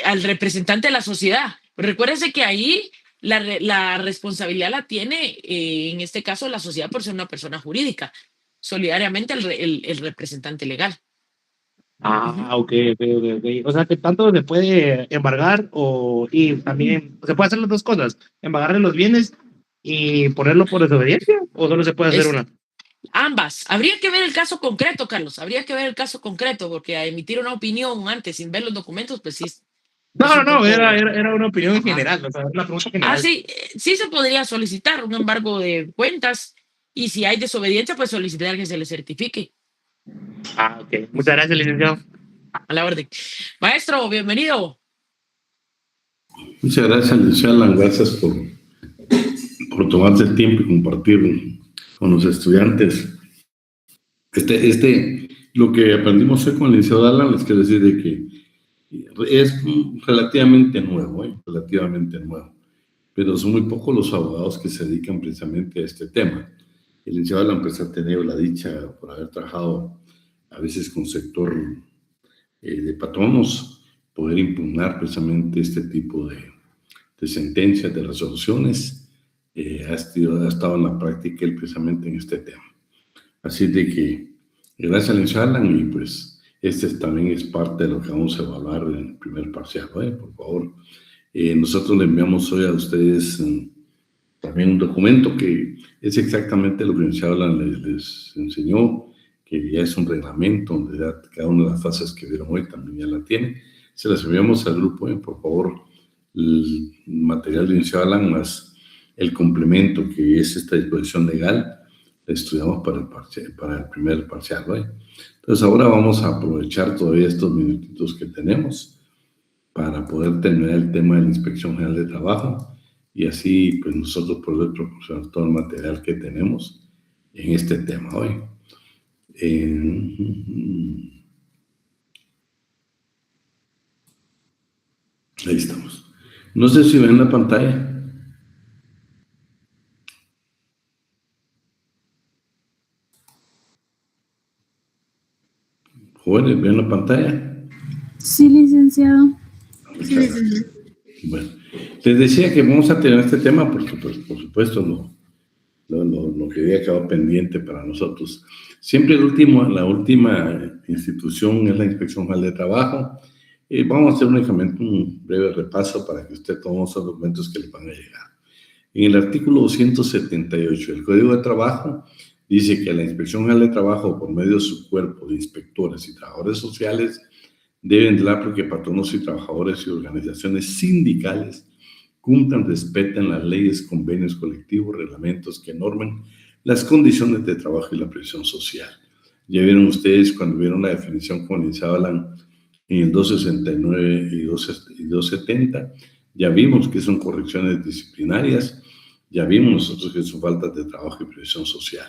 Al representante de la sociedad. Recuérdense que ahí la responsabilidad la tiene, en este caso, la sociedad por ser una persona jurídica, solidariamente el representante legal. Ah, ok. O sea, que tanto se puede embargar y también se puede hacer las dos cosas, embargarle los bienes y ponerlo por desobediencia, o solo se puede hacer una. Ambas. Habría que ver el caso concreto, Carlos. Habría que ver el caso concreto, porque a emitir una opinión antes sin ver los documentos, pues sí. No, era una opinión en general, o sea, una pregunta general. Sí se podría solicitar un embargo de cuentas, y si hay desobediencia, pues solicitar que se le certifique. Ah, ok. Muchas gracias, licenciado. A la orden. Maestro, bienvenido. Muchas gracias, licenciado Alan. Gracias por tomarse el tiempo y compartir con los estudiantes. Lo que aprendimos hoy con el licenciado Alan, les quiero decir de que es relativamente nuevo, pero son muy pocos los abogados que se dedican precisamente a este tema. El licenciado Alan pues ha tenido la dicha por haber trabajado a veces con sector de patronos, poder impugnar precisamente este tipo de sentencias, de resoluciones. Ha estado en la práctica él precisamente en este tema. Así de que gracias al licenciado Alan, y pues también es parte de lo que vamos a evaluar en el primer parcial, por favor. Nosotros le enviamos hoy a ustedes también un documento que es exactamente lo que el licenciado Alan les enseñó, que ya es un reglamento donde ya cada una de las fases que vieron hoy también ya la tiene. Se las enviamos al grupo, por favor, el material del licenciado Alan más el complemento que es esta disposición legal, la estudiamos para el primer parcial, Entonces ahora vamos a aprovechar todavía estos minutitos que tenemos para poder terminar el tema de la Inspección General de Trabajo y así pues nosotros poder proporcionar todo el material que tenemos en este tema hoy. Ahí estamos. No sé si ven la pantalla. Jóvenes, ¿ven la pantalla? Sí, licenciado. Sí, licenciado. Bueno, les decía que vamos a tener este tema porque, pues, por supuesto, lo que había quedado pendiente para nosotros. Siempre la última institución es la Inspección General de Trabajo. Vamos a hacer únicamente un breve repaso para que usted tome esos documentos que le van a llegar. En el artículo 278 del Código de Trabajo dice que la Inspección General de Trabajo, por medio de su cuerpo de inspectores y trabajadores sociales, deben velar porque patronos y trabajadores y organizaciones sindicales cumplan, respeten las leyes, convenios colectivos, reglamentos que normen las condiciones de trabajo y la previsión social. Ya vieron ustedes cuando vieron la definición como les hablan en el 269 y 270, ya vimos que son correcciones disciplinarias, ya vimos nosotros que son faltas de trabajo y previsión social.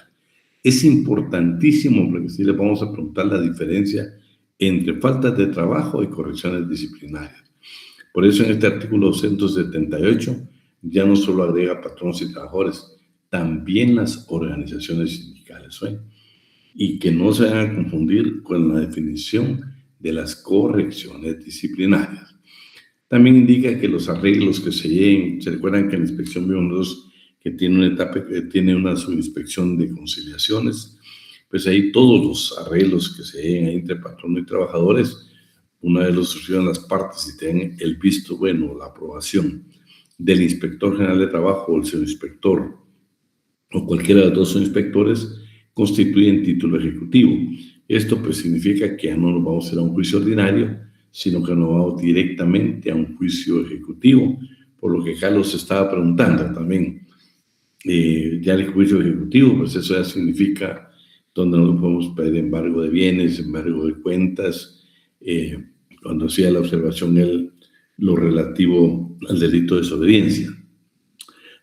Es importantísimo porque si le vamos a preguntar la diferencia entre faltas de trabajo y correcciones disciplinarias. Por eso en este artículo 278 ya no solo agrega patronos y trabajadores, también las organizaciones sindicales, y que no se van a confundir con la definición de las correcciones disciplinarias. También indica que los arreglos que se lleguen, se recuerdan que en la inspección vimos que tiene una etapa que tiene una subinspección de conciliaciones, pues ahí todos los arreglos que se lleguen entre patrono y trabajadores, una vez los suscriban las partes y tengan el visto bueno, la aprobación del inspector general de trabajo o el subinspector o cualquiera de los dos inspectores, constituyen título ejecutivo. Esto pues significa que ya no nos vamos a ir a un juicio ordinario, sino que nos vamos directamente a un juicio ejecutivo, por lo que Carlos estaba preguntando también. Ya el juicio ejecutivo, pues eso ya significa donde no podemos pedir embargo de bienes, embargo de cuentas. Cuando hacía la observación él, lo relativo al delito de desobediencia.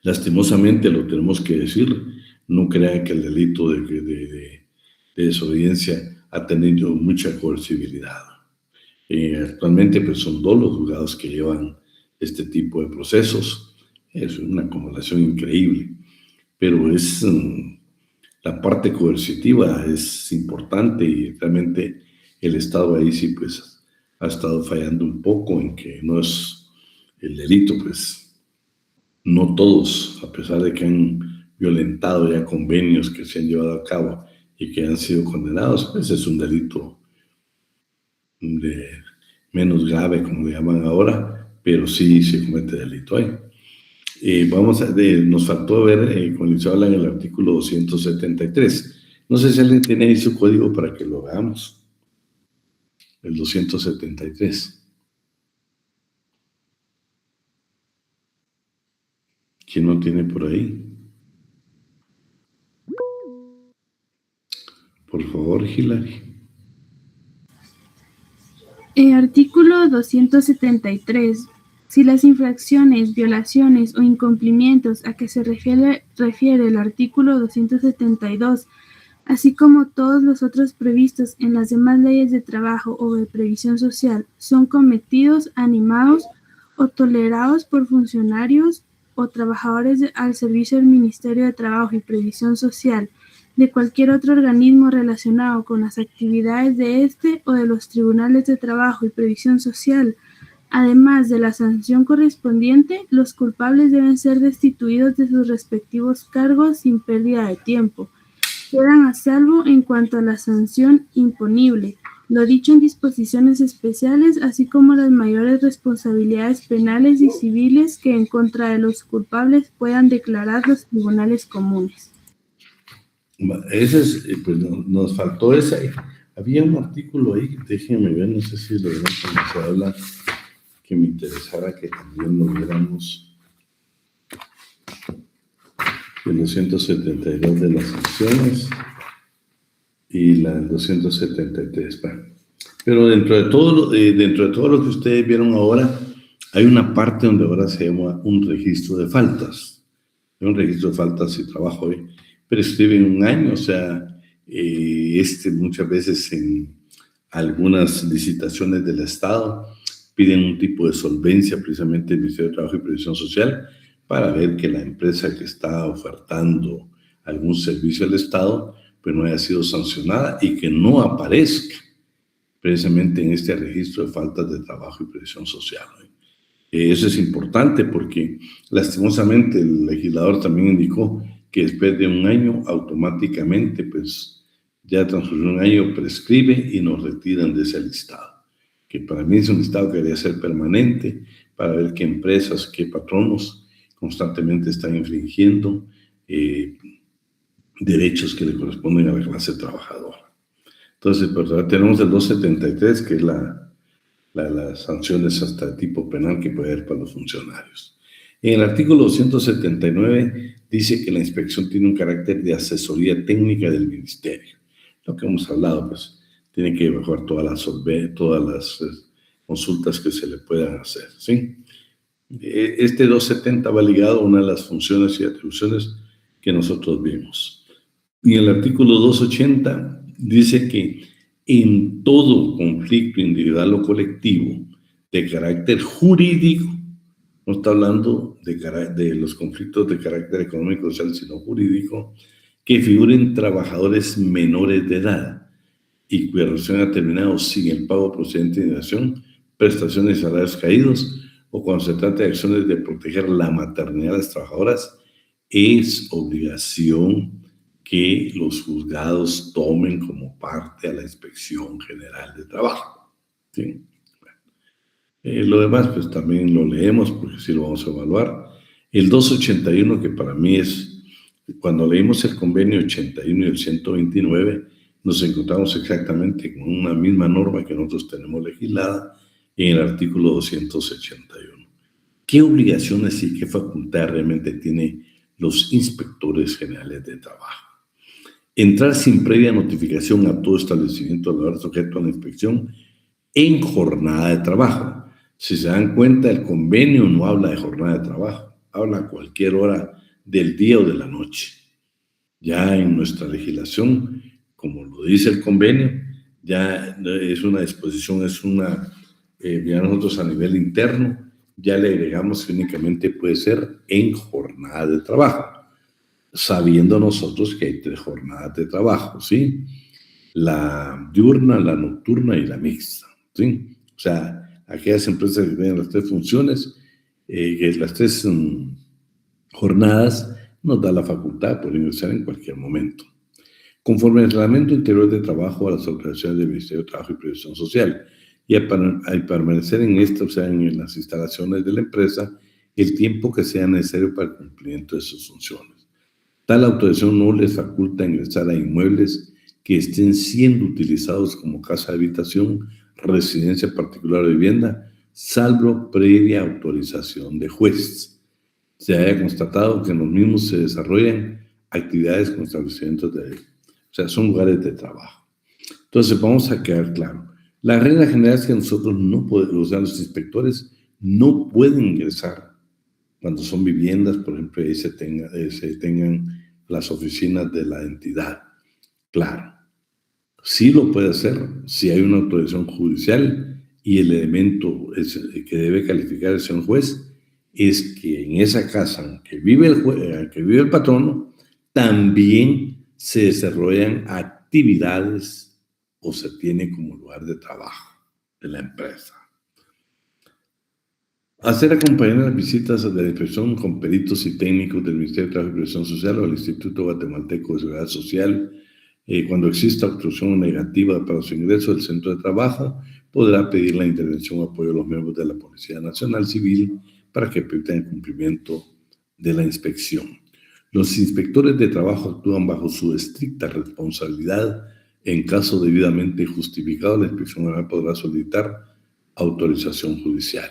Lastimosamente, lo tenemos que decir, no crean que el delito de desobediencia ha tenido mucha coercibilidad. Actualmente pues, son 2 los juzgados que llevan este tipo de procesos. Es una acumulación increíble, pero es la parte coercitiva es importante y realmente el Estado ahí sí pues ha estado fallando un poco en que no es el delito, pues no todos, a pesar de que han violentado ya convenios que se han llevado a cabo y que han sido condenados, pues es un delito de menos grave, como le llaman ahora, pero sí se comete delito ahí. Nos faltó ver, cuando se habla en el artículo 273. No sé si alguien tiene ahí su código para que lo veamos. El 273. ¿Quién no tiene por ahí? Por favor, Hilary. Artículo 273. Si las infracciones, violaciones o incumplimientos a que se refiere el artículo 272, así como todos los otros previstos en las demás leyes de trabajo o de previsión social, son cometidos, animados o tolerados por funcionarios o trabajadores al servicio del Ministerio de Trabajo y Previsión Social, de cualquier otro organismo relacionado con las actividades de este o de los tribunales de trabajo y previsión social, además de la sanción correspondiente, los culpables deben ser destituidos de sus respectivos cargos sin pérdida de tiempo. Quedan a salvo en cuanto a la sanción imponible, lo dicho en disposiciones especiales, así como las mayores responsabilidades penales y civiles que en contra de los culpables puedan declarar los tribunales comunes. Ese es, pues nos faltó ese. Había un artículo ahí, déjenme ver, no sé si lo vieron cuando se habla, que me interesara que también lo viéramos. El 272 de las sanciones y la 273. Pero dentro de todo lo que ustedes vieron ahora, hay una parte donde ahora se llama un registro de faltas. Un registro de faltas y trabajo hoy. Prescriben un año, o sea, muchas veces en algunas licitaciones del Estado piden un tipo de solvencia, precisamente el Ministerio de Trabajo y Previsión Social, para ver que la empresa que está ofertando algún servicio al Estado, pues no haya sido sancionada y que no aparezca precisamente en este registro de faltas de trabajo y previsión social. Eso es importante porque lastimosamente el legislador también indicó que después de un año automáticamente, pues ya transcurrió un año, prescribe y nos retiran de ese listado, que para mí es un listado que debería ser permanente para ver qué empresas, qué patronos constantemente están infringiendo derechos que le corresponden a la clase trabajadora. Entonces, pues, tenemos el 273, que es las sanciones hasta el tipo penal que puede haber para los funcionarios. En el artículo 279 dice que la inspección tiene un carácter de asesoría técnica del ministerio. Lo que hemos hablado, pues, tiene que evaluar todas las consultas que se le puedan hacer, ¿sí? Este 270 va ligado a una de las funciones y atribuciones que nosotros vimos. Y el artículo 280 dice que en todo conflicto individual o colectivo de carácter jurídico, no está hablando de los conflictos de carácter económico o social, sino jurídico, que figuren trabajadores menores de edad y cuya relación ha terminado sin el pago procedente de indemnización, prestaciones y salarios caídos, o cuando se trata de acciones de proteger la maternidad de las trabajadoras, es obligación que los juzgados tomen como parte a la Inspección General de Trabajo. ¿Sí? Lo demás, pues también lo leemos porque sí lo vamos a evaluar. El 281, que para mí es, cuando leímos el convenio 81 y el 129, nos encontramos exactamente con una misma norma que nosotros tenemos legislada en el artículo 281. ¿Qué obligaciones y qué facultad realmente tienen los inspectores generales de trabajo? Entrar sin previa notificación a todo establecimiento laboral sujeto a la inspección en jornada de trabajo. Si se dan cuenta, el convenio no habla de jornada de trabajo, habla a cualquier hora del día o de la noche. Ya en nuestra legislación, como lo dice el convenio, ya es una disposición, ya nosotros a nivel interno, ya le agregamos que únicamente puede ser en jornada de trabajo, sabiendo nosotros que hay 3 jornadas de trabajo, ¿sí? La diurna, la nocturna y la mixta, ¿sí? O sea, aquellas empresas que tienen las 3 funciones, que las 3 jornadas, nos da la facultad de poder ingresar en cualquier momento. Conforme al Reglamento Interior de Trabajo a las obligaciones del Ministerio de Trabajo y Previsión Social, y al permanecer en esta, o sea, en las instalaciones de la empresa, el tiempo que sea necesario para el cumplimiento de sus funciones. Tal autorización no les faculta ingresar a inmuebles que estén siendo utilizados como casa de habitación, residencia particular o vivienda, salvo previa autorización de juez. Se haya constatado que en los mismos se desarrollan actividades con establecimientos de, o sea, son lugares de trabajo. Entonces, vamos a quedar claro. La regla general es que nosotros no podemos, o sea, los inspectores no pueden ingresar cuando son viviendas, por ejemplo, ahí se tengan las oficinas de la entidad. Claro, sí lo puede hacer si hay una autorización judicial y el elemento que debe calificar el señor juez es que en esa casa que vive el patrono también se desarrollan actividades o se tiene como lugar de trabajo de la empresa. Hacer acompañar las visitas de la inspección con peritos y técnicos del Ministerio de Trabajo y Previsión Social o del Instituto Guatemalteco de Seguridad Social. Cuando exista obstrucción negativa para su ingreso al centro de trabajo, podrá pedir la intervención o apoyo de los miembros de la Policía Nacional Civil para que permitan el cumplimiento de la inspección. Los inspectores de trabajo actúan bajo su estricta responsabilidad. En caso debidamente justificado, la inspección general podrá solicitar autorización judicial.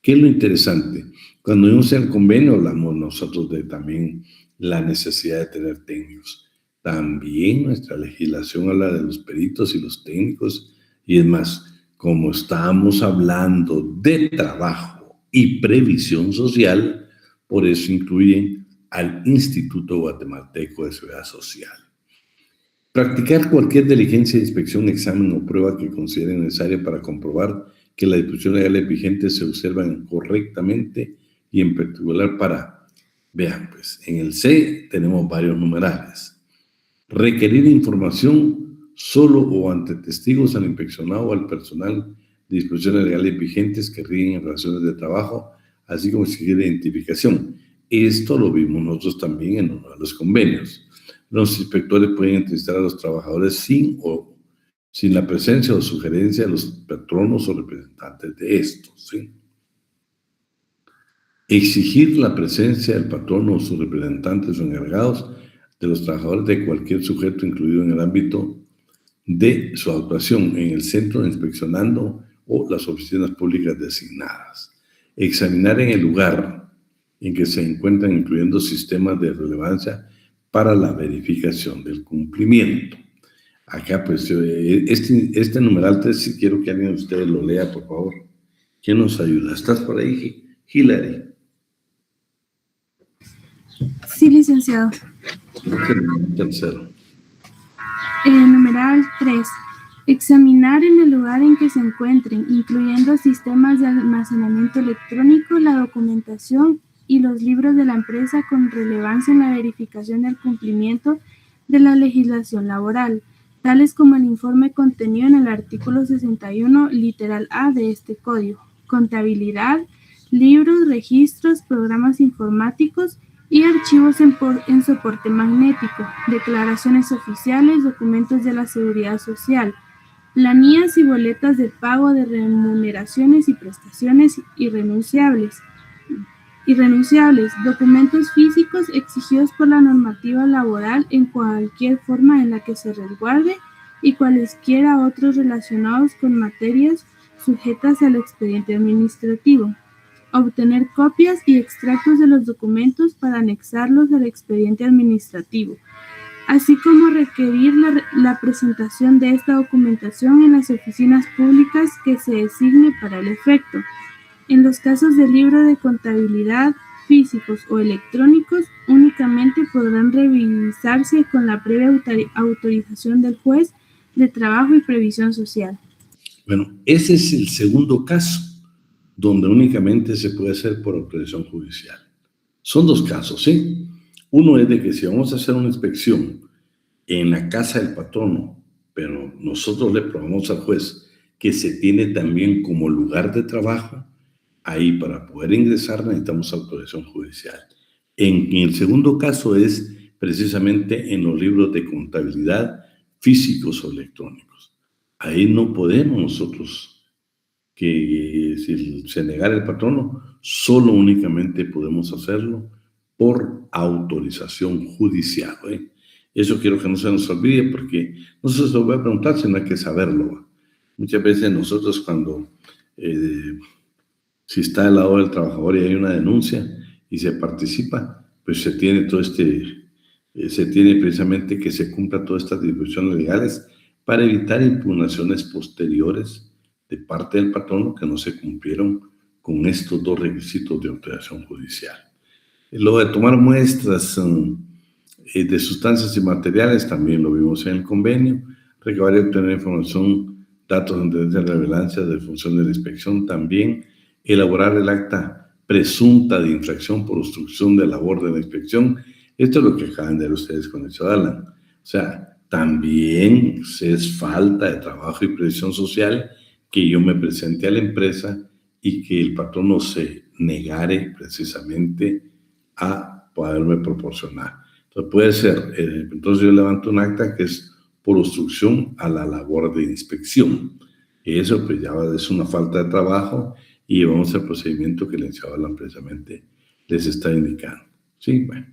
¿Qué es lo interesante? Cuando vimos el convenio, hablamos nosotros de también la necesidad de tener técnicos. También nuestra legislación habla de los peritos y los técnicos, y es más, como estamos hablando de trabajo y previsión social, por eso incluyen al Instituto Guatemalteco de Seguridad Social. Practicar cualquier diligencia de inspección, examen o prueba que considere necesaria para comprobar que las disposiciones legales vigentes se observan correctamente y en particular para, vean pues, en el C tenemos varios numerales. Requerir información solo o ante testigos al inspeccionado o al personal de disposiciones legales vigentes que rigen en relaciones de trabajo, así como exigir identificación. Esto lo vimos nosotros también en uno de los convenios. Los inspectores pueden entrevistar a los trabajadores sin la presencia o sugerencia de los patronos o representantes de estos, ¿sí? Exigir la presencia del patrono o sus representantes o encargados de los trabajadores de cualquier sujeto incluido en el ámbito de su actuación en el centro inspeccionando o las oficinas públicas designadas. Examinar en el lugar en que se encuentran, incluyendo sistemas de relevancia para la verificación del cumplimiento. Acá, pues, este numeral 3, si quiero que alguien de ustedes lo lea, por favor. ¿Quién nos ayuda? ¿Estás por ahí, Hilary? Sí, licenciado. Tercero. Numeral 3. Examinar en el lugar en que se encuentren, incluyendo sistemas de almacenamiento electrónico, la documentación y los libros de la empresa con relevancia en la verificación del cumplimiento de la legislación laboral, tales como el informe contenido en el artículo 61, literal A de este código, contabilidad, libros, registros, programas informáticos y archivos en soporte magnético, declaraciones oficiales, documentos de la seguridad social, planillas y boletas de pago de remuneraciones y prestaciones irrenunciables, documentos físicos exigidos por la normativa laboral en cualquier forma en la que se resguarde y cualesquiera otros relacionados con materias sujetas al expediente administrativo. obtener copias y extractos de los documentos para anexarlos al expediente administrativo, así como requerir la presentación de esta documentación en las oficinas públicas que se designe para el efecto. En los casos de libro de contabilidad, físicos o electrónicos, únicamente podrán revisarse con la previa autorización del juez de trabajo y previsión social. Bueno, ese es el segundo caso, donde únicamente se puede hacer por autorización judicial. Son dos casos, ¿sí? Uno es de que si vamos a hacer una inspección en la casa del patrono, pero nosotros le probamos al juez que se tiene también como lugar de trabajo, ahí para poder ingresar necesitamos autorización judicial. En el segundo caso es precisamente en los libros de contabilidad físicos o electrónicos. Ahí no podemos nosotros, que si se negara el patrono, solo únicamente podemos hacerlo por autorización judicial. Eso quiero que no se nos olvide, porque no se lo voy a preguntar, sino hay que saberlo. Muchas veces nosotros cuando, si está al lado del trabajador y hay una denuncia y se participa, pues se tiene todo se tiene precisamente que se cumpla todas estas disposiciones legales para evitar impugnaciones posteriores de parte del patrono que no se cumplieron con estos dos requisitos de autorización judicial. Lo de tomar muestras de sustancias y materiales también lo vimos en el convenio. Recabar y obtener información, datos de relevancia de función de la inspección también. Elaborar el acta presunta de infracción por obstrucción de labor de la inspección. Esto es lo que acaban de ver ustedes con el Chodalan. O sea, también es falta de trabajo y previsión social que yo me presente a la empresa y que el patrono se negare precisamente a poderme proporcionar. Entonces puede ser, entonces yo levanto un acta que es por obstrucción a la labor de inspección. Eso pues ya es una falta de trabajo y llevamos el procedimiento que el Chodalan precisamente les está indicando. Sí, bueno.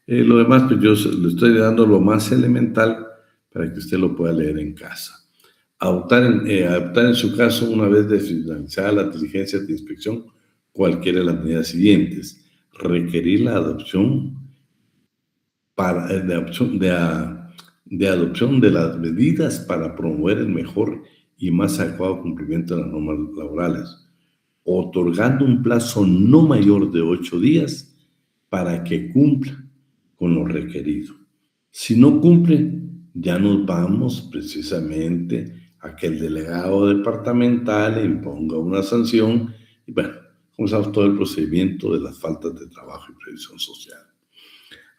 Lo demás, pues yo le estoy dando lo más elemental para que usted lo pueda leer en casa. Adoptar en su caso, una vez de finalizada la diligencia de inspección, cualquiera de las medidas siguientes. Requerir la adopción de las medidas para promover el mejor y más adecuado cumplimiento de las normas laborales, otorgando un plazo no mayor de 8 días para que cumpla con lo requerido. Si no cumple, ya nos vamos precisamente a que el delegado departamental imponga una sanción y bueno, comenzamos todo el procedimiento de las faltas de trabajo y previsión social.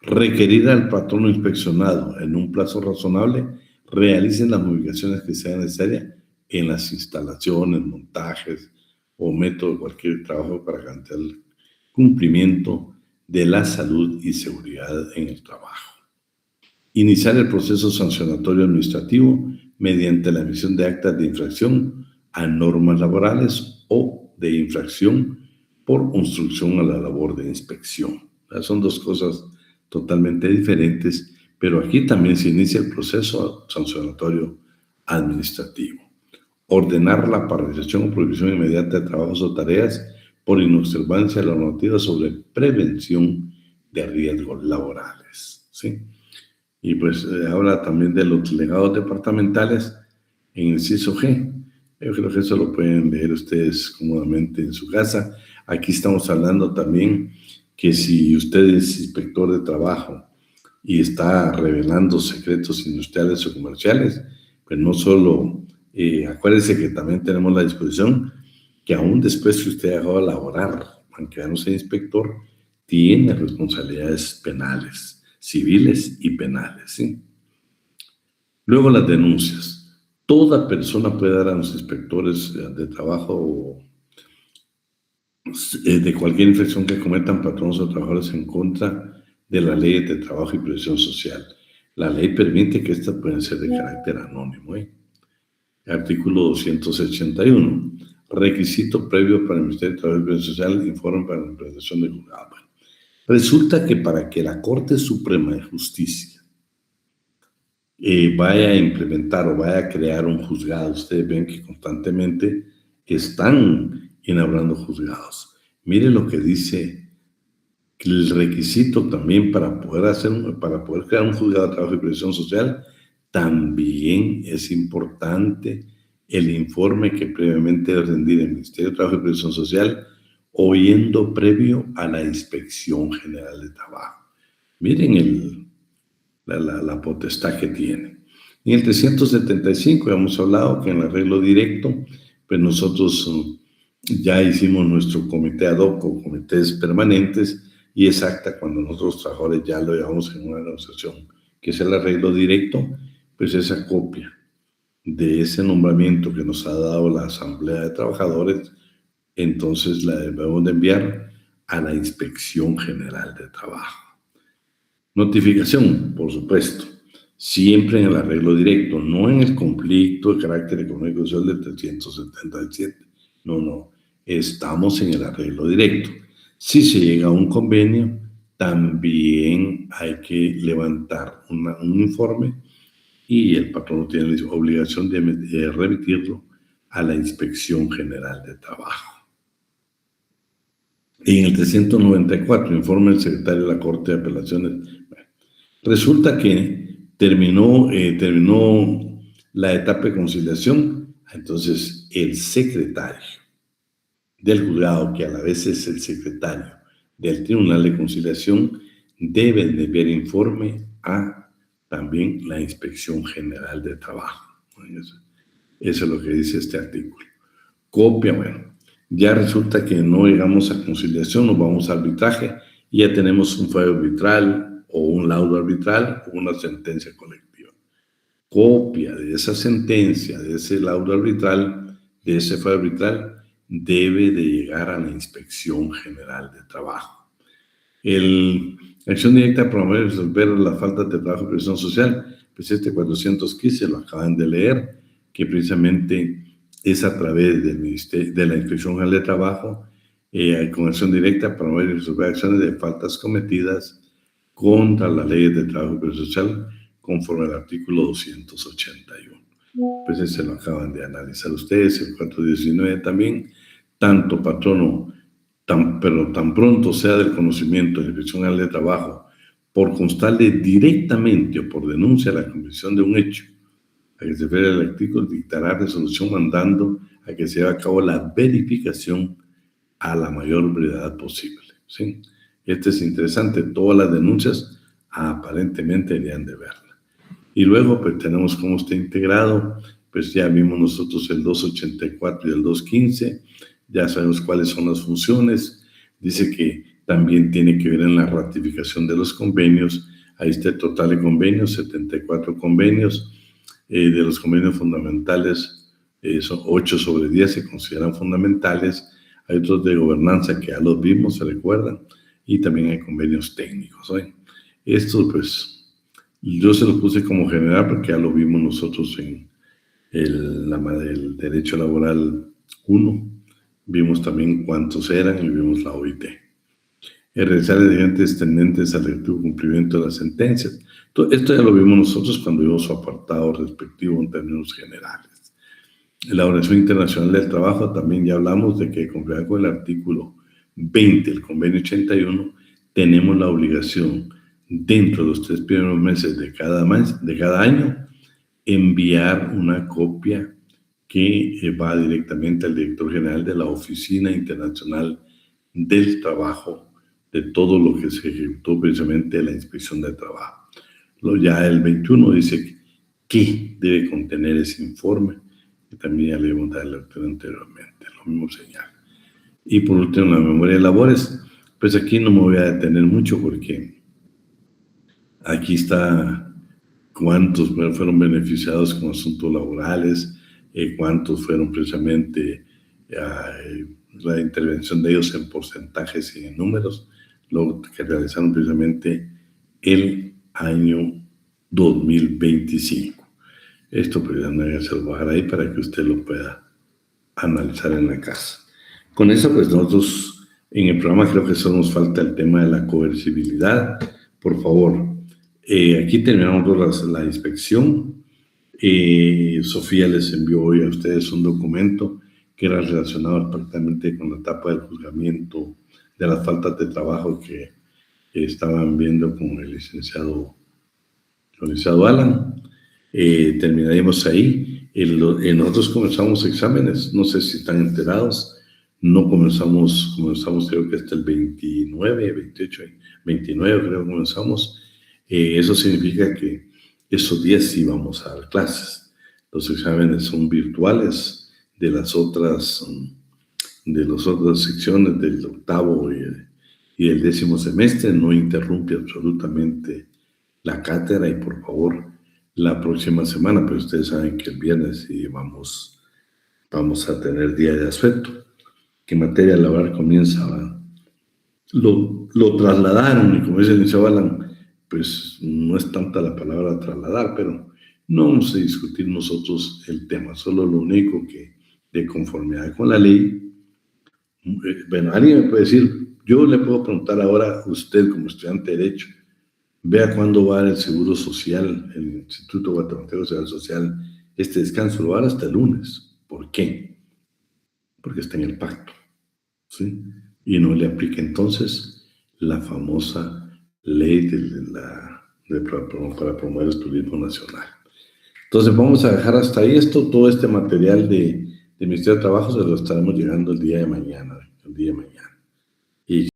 Requerir al patrono inspeccionado en un plazo razonable realicen las modificaciones que sean necesarias en las instalaciones, montajes o método de cualquier trabajo para garantizar el cumplimiento de la salud y seguridad en el trabajo. Iniciar el proceso sancionatorio administrativo mediante la emisión de actas de infracción a normas laborales o de infracción por obstrucción a la labor de inspección. Son dos cosas totalmente diferentes, pero aquí también se inicia el proceso sancionatorio administrativo. Ordenar la paralización o prohibición inmediata de trabajos o tareas por inobservancia de la normativa sobre prevención de riesgos laborales, ¿sí? Y pues habla también de los delegados departamentales en el inciso G. Yo creo que eso lo pueden leer ustedes cómodamente en su casa. Aquí estamos hablando también que si usted es inspector de trabajo y está revelando secretos industriales o comerciales, pues no solo, acuérdense que también tenemos la disposición que aún después que usted ha dejado de laborar, aunque ya no sea inspector, tiene responsabilidades penales, civiles y penales, ¿sí? Luego las denuncias. Toda persona puede dar a los inspectores de trabajo de cualquier infracción que cometan patronos o trabajadores en contra de la ley de trabajo y previsión social. La ley permite que estas pueden ser de carácter anónimo. Artículo 281. Requisito previo para el Ministerio de Trabajo y Previsión Social, informe para la implementación del juzgado. Bueno, resulta que para que la Corte Suprema de Justicia vaya a implementar o vaya a crear un juzgado, ustedes ven que constantemente están inaugurando juzgados. Mire lo que dice el requisito también para poder crear un juzgado de trabajo y previsión social. También es importante el informe que previamente debe rendir el Ministerio de Trabajo y Previsión Social, oyendo previo a la Inspección General de Trabajo. Miren la potestad que tiene. En el 375 hemos hablado que en el arreglo directo, pues nosotros ya hicimos nuestro comité ad hoc o comités permanentes, y es acta cuando nosotros los trabajadores ya lo llevamos en una negociación, que es el arreglo directo, pues esa copia de ese nombramiento que nos ha dado la Asamblea de Trabajadores, entonces la debemos de enviar a la Inspección General de Trabajo. Notificación, por supuesto, siempre en el arreglo directo, no en el conflicto de carácter económico y social del 377. No, estamos en el arreglo directo. Si se llega a un convenio, también hay que levantar un informe y el patrono tiene la obligación de remitirlo a la Inspección General de Trabajo. En el 394, informe del secretario de la Corte de Apelaciones. Resulta que terminó la etapa de conciliación, entonces el secretario del juzgado, que a la vez es el secretario del Tribunal de Conciliación, debe de enviar informe a también la Inspección General de Trabajo. Eso es lo que dice este artículo. Copia, bueno, ya resulta que no llegamos a conciliación, nos vamos a arbitraje y ya tenemos un fallo arbitral o un laudo arbitral o una sentencia colectiva. Copia de esa sentencia, de ese laudo arbitral, de ese fallo arbitral, debe de llegar a la Inspección General de Trabajo. Acción directa para promover y resolver las faltas de trabajo y previsión social, pues 415 lo acaban de leer, que precisamente es a través de la Inspección General de Trabajo, con acción directa para promover y resolver acciones de faltas cometidas contra las leyes de trabajo y previsión social, conforme al artículo 281. Pues ese lo acaban de analizar ustedes, el 419 también, tanto patrono, pero tan pronto sea del conocimiento de la Inspección General de Trabajo, por constarle directamente o por denuncia a la comisión de un hecho a que se refiere el artículo, dictará resolución mandando a que se lleve a cabo la verificación a la mayor brevedad posible. ¿Sí? Este es interesante, todas las denuncias aparentemente deberían de verla. Y luego, pues tenemos cómo está integrado, pues ya vimos nosotros el 284 y el 215, ya sabemos cuáles son las funciones. Dice que también tiene que ver en la ratificación de los convenios. Ahí está el total de convenios, 74 convenios. De los convenios fundamentales, son 8 sobre 10 se consideran fundamentales. Hay otros de gobernanza que ya los vimos, se recuerdan, y también hay convenios técnicos. Esto, pues, yo se los puse como general porque ya lo vimos nosotros en el Derecho Laboral 1. Vimos también cuántos eran y vimos la OIT. Realizar evidentes tendentes al efectivo cumplimiento de las sentencias. Esto ya lo vimos nosotros cuando vimos su apartado respectivo en términos generales. En la Organización Internacional del Trabajo también ya hablamos de que, conforme con el artículo 20 del convenio 81, tenemos la obligación, dentro de los 3 primeros meses de cada año, enviar una copia que va directamente al director general de la Oficina Internacional del Trabajo, de todo lo que se ejecutó precisamente la Inspección de Trabajo. Ya el 21 dice qué debe contener ese informe, que también ya le hemos dado la lectura anteriormente, lo mismo señala. Y por último, la memoria de labores, pues aquí no me voy a detener mucho porque aquí está cuántos fueron beneficiados con asuntos laborales, cuántos fueron precisamente la intervención de ellos en porcentajes y en números, lo que realizaron precisamente el año 2025. Esto pues ya no hay que hacer bajar ahí para que usted lo pueda analizar en la casa. Con eso pues nosotros en el programa creo que solo nos falta el tema de la coercibilidad. Por favor, aquí terminamos la inspección. Sofía les envió hoy a ustedes un documento que era relacionado prácticamente con la etapa del juzgamiento de las faltas de trabajo que estaban viendo con el licenciado Alan. Terminaremos ahí. Nosotros comenzamos exámenes, no sé si están enterados, no comenzamos creo que hasta el 29, 28, 29 creo que comenzamos. Eso significa que esos días sí vamos a dar clases. Los exámenes son virtuales de las otras secciones del octavo y el 10º semestre. No interrumpe absolutamente la cátedra y por favor la próxima semana, pero ustedes saben que el viernes sí vamos a tener día de asueto, que en materia laboral comienza, ¿verdad? Lo trasladaron y como dice el licenciado Alan, pues no es tanta la palabra trasladar, pero no vamos a discutir nosotros el tema, solo lo único que de conformidad con la ley. Bueno, alguien me puede decir, yo le puedo preguntar ahora a usted como estudiante de Derecho, vea cuándo va a dar el Seguro Social, el Instituto Guatemalteco de Seguridad Social, este descanso lo va a dar hasta el lunes. ¿Por qué? Porque está en el pacto, ¿sí? Y no le aplica entonces la famosa ley para promover el turismo nacional. Entonces vamos a dejar hasta ahí todo este material de Ministerio de Trabajo se lo estaremos llegando el día de mañana. Y